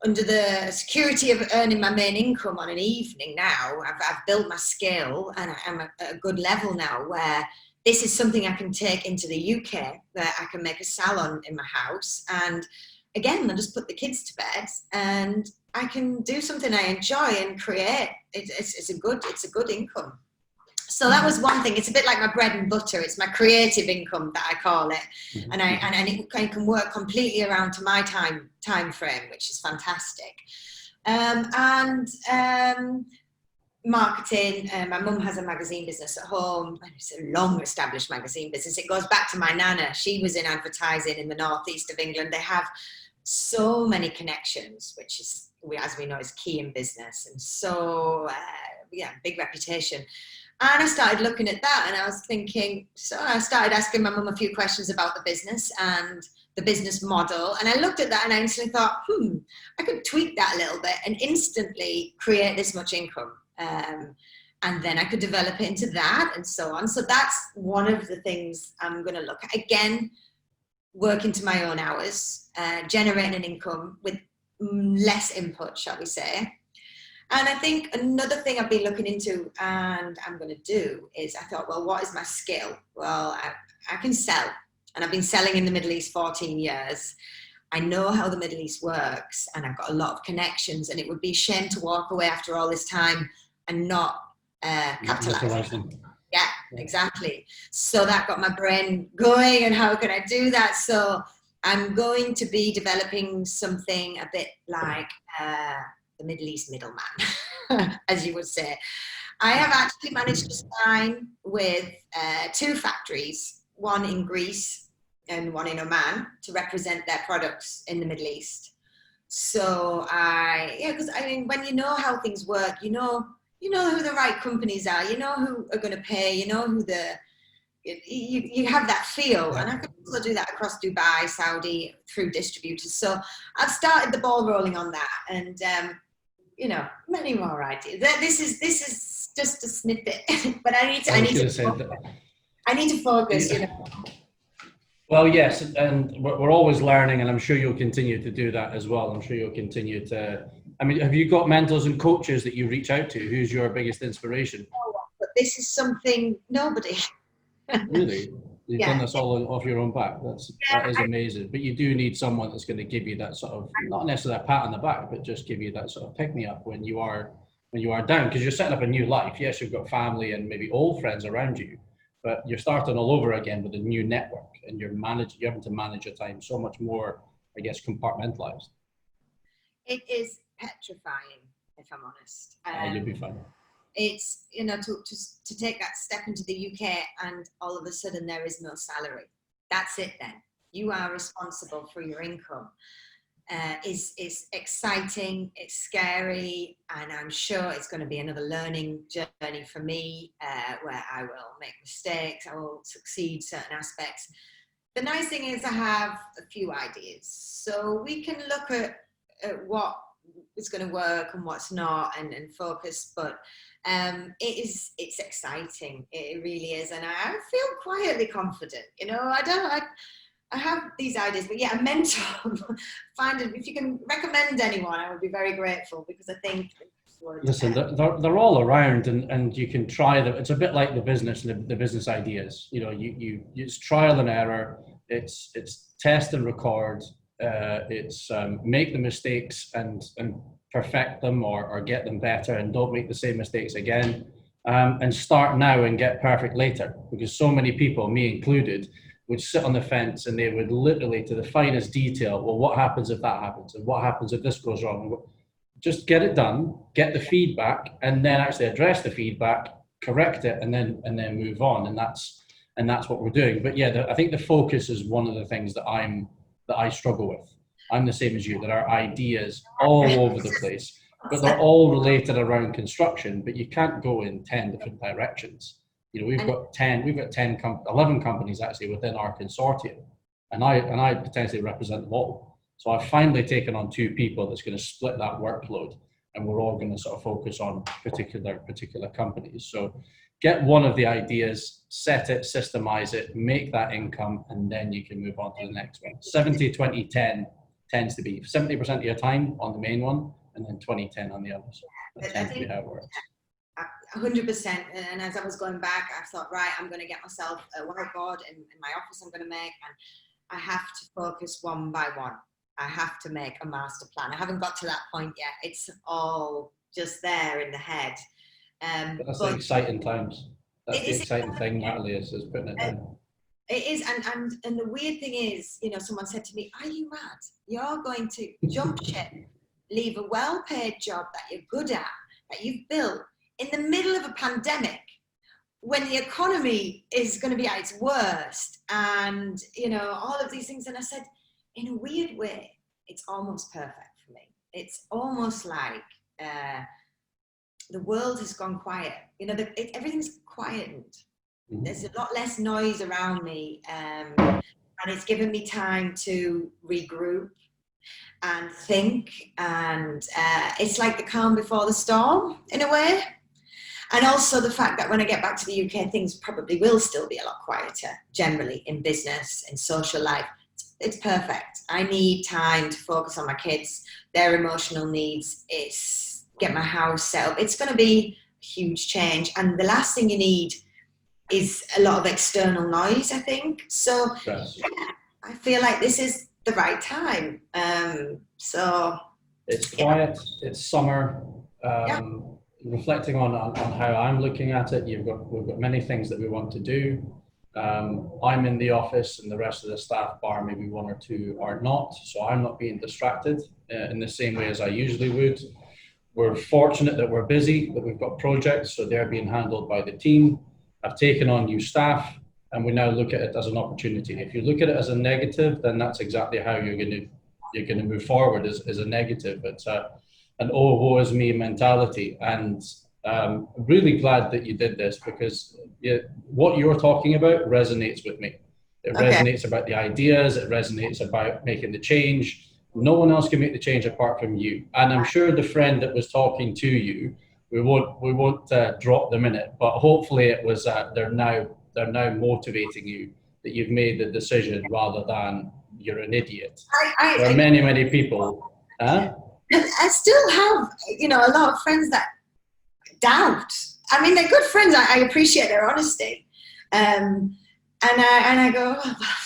under the security of earning my main income on an evening now, I've built my skill, and I'm at a good level now where this is something I can take into the UK, where I can make a salon in my house. And again, I just put the kids to bed and I can do something I enjoy and create. It's a good income. So that was one thing. It's a bit like my bread and butter. It's my creative income that I call it, and it can work completely around to my time frame, which is fantastic. Marketing. My mum has a magazine business at home. It's a long-established magazine business. It goes back to my nana. She was in advertising in the northeast of England. They have so many connections, which is, as we know, is key in business, and so big reputation. And I started looking at that, and I was thinking, so I started asking my mum a few questions about the business and the business model. And I looked at that and I instantly thought, I could tweak that a little bit and instantly create this much income. And then I could develop it into that and so on. So that's one of the things I'm going to look at. Again, working to my own hours, generating an income with less input, shall we say. And I think another thing I've been looking into and I'm going to do is, I thought, well, what is my skill? Well, I can sell, and I've been selling in the Middle East 14 years. I know how the Middle East works, and I've got a lot of connections, and it would be a shame to walk away after all this time and not capitalize. Yeah, exactly. So that got my brain going, and how can I do that? So I'm going to be developing something a bit like the Middle East middleman, as you would say. I have actually managed to sign with 2 factories, one in Greece and one in Oman, to represent their products in the Middle East. So because I mean, when you know how things work, you know who the right companies are, you know who are going to pay, you know who you have that feel. And I can also do that across Dubai, Saudi, through distributors. So I've started the ball rolling on that, and many more ideas. This is just a snippet, but I need to focus. Well, yes, and we're always learning, and I'm sure you'll continue to do that as well. I'm sure you'll continue to. I mean, have you got mentors and coaches that you reach out to? Who's your biggest inspiration? But this is something nobody. Really? You've done this all off your own back. That is amazing. But you do need someone that's going to give you that sort of, not necessarily a pat on the back, but just give you that sort of pick me up when you are down, because you're setting up a new life. Yes, you've got family and maybe old friends around you, but you're starting all over again with a new network, and you're having to manage your time so much more, I guess, compartmentalized. It is petrifying, if I'm honest. You'll be fine. It's, to take that step into the UK and all of a sudden there is no salary. That's it then. You are responsible for your income. is exciting, it's scary, and I'm sure it's going to be another learning journey for me, where I will make mistakes, I will succeed certain aspects. The nice thing is I have a few ideas, so we can look at what is going to work and what's not, and focus, but it's exciting, it really is, and I feel quietly confident, you know. I have these ideas, but yeah, a mentor, if you can recommend anyone, I would be very grateful, because I think listen, they're all around, and you can try them. It's a bit like the business ideas. You know, it's trial and error. It's test and record. It's make the mistakes and perfect them, or get them better, and don't make the same mistakes again. And start now and get perfect later, because so many people, me included, would sit on the fence and they would literally, to the finest detail, well, what happens if that happens? And what happens if this goes wrong? Just get it done, get the feedback, and then actually address the feedback, correct it, and then move on. And that's what we're doing. But yeah, I think the focus is one of the things that I struggle with. I'm the same as you. There are ideas all over the place, but they're all related around construction. But you can't go in 10 different directions. You know, we've got 11 companies actually within our consortium, and I potentially represent them all. So I've finally taken on 2 people that's going to split that workload, and we're all going to sort of focus on particular companies. So get one of the ideas, set it, systemize it, make that income, and then you can move on to the next one. 70-20-10 tends to be 70% of your time on the main one, and then 20-10 on the others. That tends to be how it works. 100%. And as I was going back, I thought, right, I'm going to get myself a whiteboard in my office I'm going to make, and I have to focus one by one. I have to make a master plan. I haven't got to that point yet. It's all just there in the head. That's the exciting times. That's the exciting thing, Natalie, is putting it down. It is, and the weird thing is, you know, someone said to me, "Are you mad? You're going to jump ship, leave a well-paid job that you're good at, that you've built, in the middle of a pandemic, when the economy is going to be at its worst, and, you know, all of these things." And I said, in a weird way, it's almost perfect for me. It's almost like the world has gone quiet. You know, everything's quietened. Mm-hmm. There's a lot less noise around me, and it's given me time to regroup and think, and it's like the calm before the storm, in a way. And also the fact that when I get back to the UK, things probably will still be a lot quieter, generally, in business, in social life. It's perfect. I need time to focus on my kids, their emotional needs. It's get my house set up. It's going to be a huge change. And the last thing you need is a lot of external noise, I think. So yes. I feel like this is the right time. So it's quiet, it's summer. Reflecting on how I'm looking at it, we've got many things that we want to do. I'm in the office, and the rest of the staff, bar maybe 1 or 2, are not. So I'm not being distracted in the same way as I usually would. We're fortunate that we're busy, that we've got projects, so they're being handled by the team. I've taken on new staff, and we now look at it as an opportunity. If you look at it as a negative, then that's exactly how you're going to move forward, as a negative. It's an "oh, woe is me" mentality. And really glad that you did this, because what you're talking about resonates with me. It resonates about the ideas. It resonates about making the change. No one else can make the change apart from you. And I'm sure the friend that was talking to you, we won't drop them in it, but hopefully it was they're now motivating you, that you've made the decision rather than you're an idiot. There are many people. I still have, you know, a lot of friends that doubt. I mean, they're good friends. I appreciate their honesty. And I go,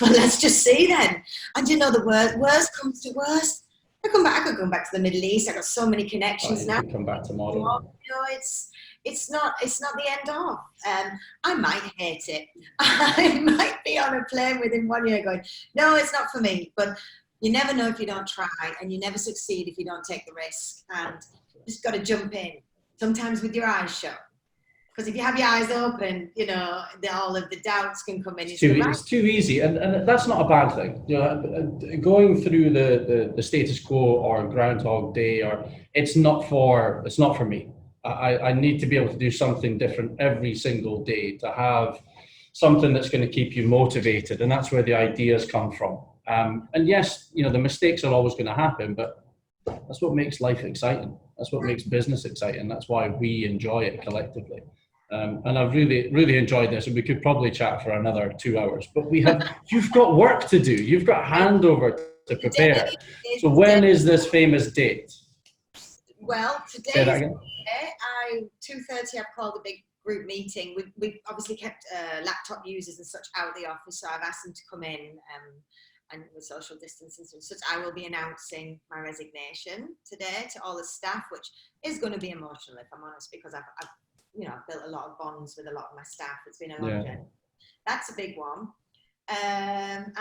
well, let's just see then. And you know, the worst comes to worst, I could come back to the Middle East. I've got so many connections now. You can come back tomorrow. You know, it's not the end of. I might hate it. I might be on a plane within 1 year going, no, it's not for me. But you never know if you don't try, and you never succeed if you don't take the risk. And you just got to jump in, sometimes with your eyes shut. Because if you have your eyes open, you know, all of the doubts can come in. It's too easy, and that's not a bad thing. You know, going through the status quo or Groundhog Day, or it's not for me. I need to be able to do something different every single day, to have something that's going to keep you motivated, and that's where the ideas come from. And yes, you know, the mistakes are always going to happen, but that's what makes life exciting. That's what makes business exciting. That's why we enjoy it collectively. And I've really enjoyed this, and we could probably chat for another 2 hours, but you've got work to do. You've got handover to prepare. So when is this famous date? Well, today is 2:30. I've called a big group meeting. We've obviously kept laptop users and such out of the office, so I've asked them to come in, and with social distancing and such, I will be announcing my resignation today to all the staff, which is going to be emotional, if I'm honest, because I've built a lot of bonds with a lot of my staff. It's been a long journey. That's a big one. And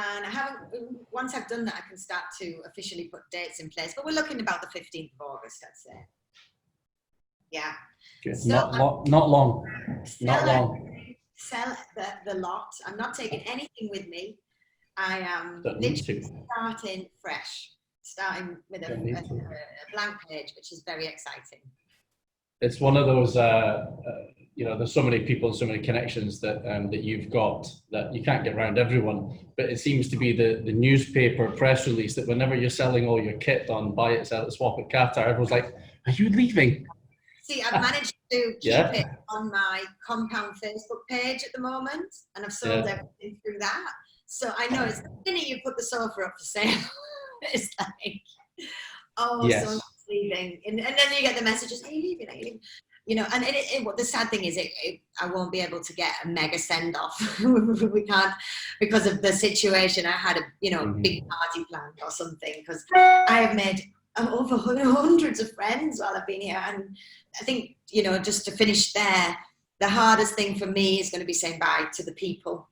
once I've done that, I can start to officially put dates in place. But we're looking about the 15th of August, I'd say. Yeah. Good. So not long. Not long. Sell the lot. I'm not taking anything with me. I am literally starting fresh, starting with a blank page, which is very exciting. It's one of those, there's so many people and so many connections that you've got that you can't get around everyone. But it seems to be the newspaper press release that whenever you're selling all your kit on buy it, sell it, swap it, Qatar, everyone's like, "Are you leaving?" See, I've managed to keep it on my compound Facebook page at the moment, and I've sold everything through that. So I know it's the minute you put the sofa up for sale, it's like, someone's leaving, and then you get the messages, "Are you leaving? Are you leaving?" You know, and the sad thing is, I won't be able to get a mega send off. We can't, because of the situation. I had a big party planned or something, because I have made over hundreds of friends while I've been here, and I think just to finish there, the hardest thing for me is going to be saying bye to the people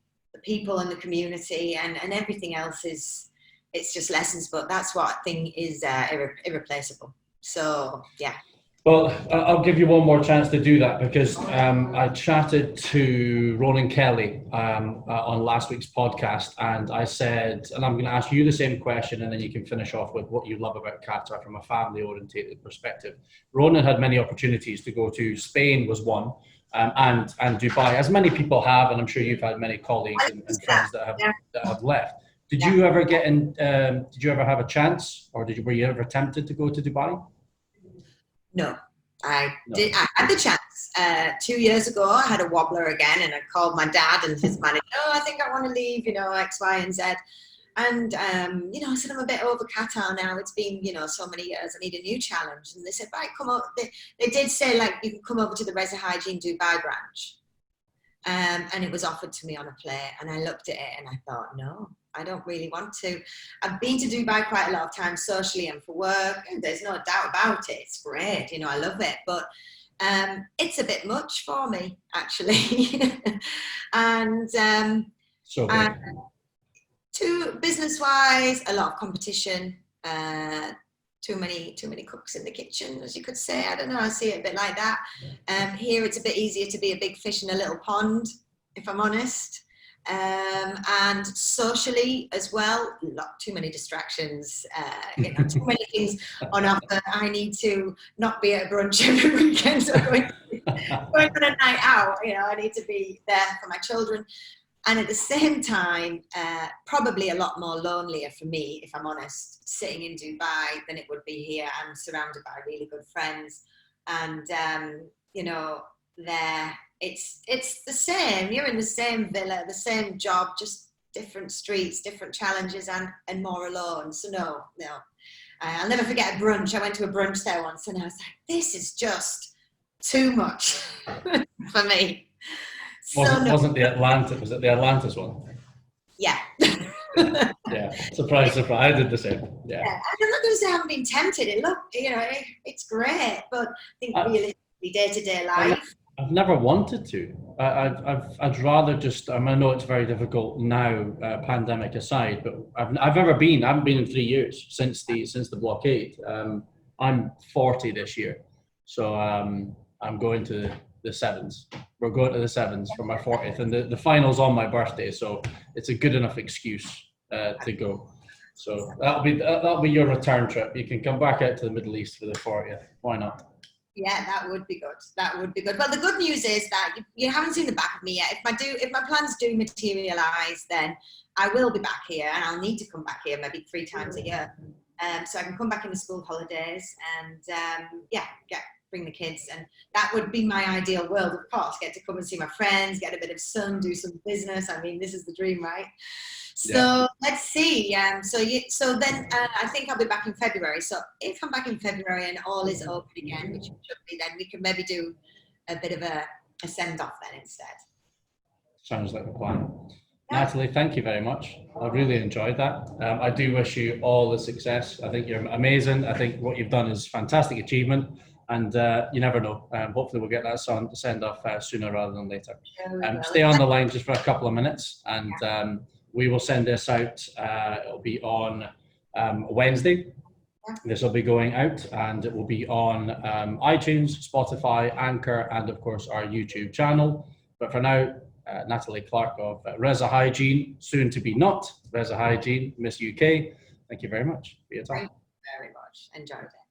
and the community, and everything else it's just lessons, but that's what I think is irreplaceable. So yeah. Well, I'll give you one more chance to do that, because I chatted to Ronan Kelly on last week's podcast, and I said, and I'm going to ask you the same question, and then you can finish off with what you love about Qatar from a family-oriented perspective. Ronan had many opportunities to go to. Spain was one, and Dubai, as many people have, and I'm sure you've had many colleagues and friends that have left. Did you ever get in? Did you ever have a chance, or were you ever tempted to go to Dubai? No, I did. I had the chance 2 years ago. I had a wobbler again, and I called my dad and his manager. "Oh, I think I want to leave. X, Y, and Z." And I said, "I'm a bit over Qatar now. It's been so many years. I need a new challenge." And they said, "Right, come over." They did say, like, you can come over to the REZA Hygiene Dubai branch. And it was offered to me on a plate, and I looked at it and I thought, no, I don't really want to. I've been to Dubai quite a lot of times socially and for work, and there's no doubt about it. It's great, I love it, but it's a bit much for me, actually. And business-wise, a lot of competition, too many cooks in the kitchen, as you could say. I don't know, I see it a bit like that. Here it's a bit easier to be a big fish in a little pond, if I'm honest. And socially as well, too many distractions, too many things on offer. I need to not be at a brunch every weekend, so going on a night out, I need to be there for my children. And at the same time, probably a lot more lonelier for me, if I'm honest, sitting in Dubai than it would be here. I'm surrounded by really good friends, and there it's the same. You're in the same villa, the same job, just different streets, different challenges, and more alone. So no. I'll never forget a brunch. I went to a brunch there once, and I was like, this is just too much for me. Wasn't the Atlantis? Was it the Atlantis one? Yeah. Yeah. Surprise! I did the same. Yeah. I'm not going to say I haven't been tempted. It's great, but I think realistically, day-to-day life. I've never wanted to. I'd rather just. I know it's very difficult now, pandemic aside, but I've never been. I haven't been in 3 years since the blockade. I'm 40 this year, so I'm going to the sevens. We're going to the sevens for my 40th, and the final's on my birthday, so it's a good enough excuse to go. So that'll be your return trip. You can come back out to the Middle East for the 40th. Why not? Yeah, that would be good. That would be good. Well, the good news is that you haven't seen the back of me yet. If my plans do materialise, then I will be back here, and I'll need to come back here maybe 3 times a year. So I can come back in the school holidays and bring the kids, and that would be my ideal world, of course. Get to come and see my friends, get a bit of sun, do some business. I mean, this is the dream, right? So let's see. So then I think I'll be back in February. So if I'm back in February and all is open again, which it should be, then we can maybe do a bit of a send-off then instead. Sounds like a plan. Yeah. Natalie, thank you very much. I really enjoyed that. I do wish you all the success. I think you're amazing. I think what you've done is fantastic achievement. And you never know. Hopefully we'll get that send off sooner rather than later. Stay on the line just for a couple of minutes, and we will send this out. It'll be on Wednesday. This will be going out, and it will be on iTunes, Spotify, Anchor, and of course our YouTube channel. But for now, Natalie Clark of REZA Hygiene, soon to be not REZA Hygiene, Miss UK. Thank you very much for your time. Thank you very much. Enjoyed it.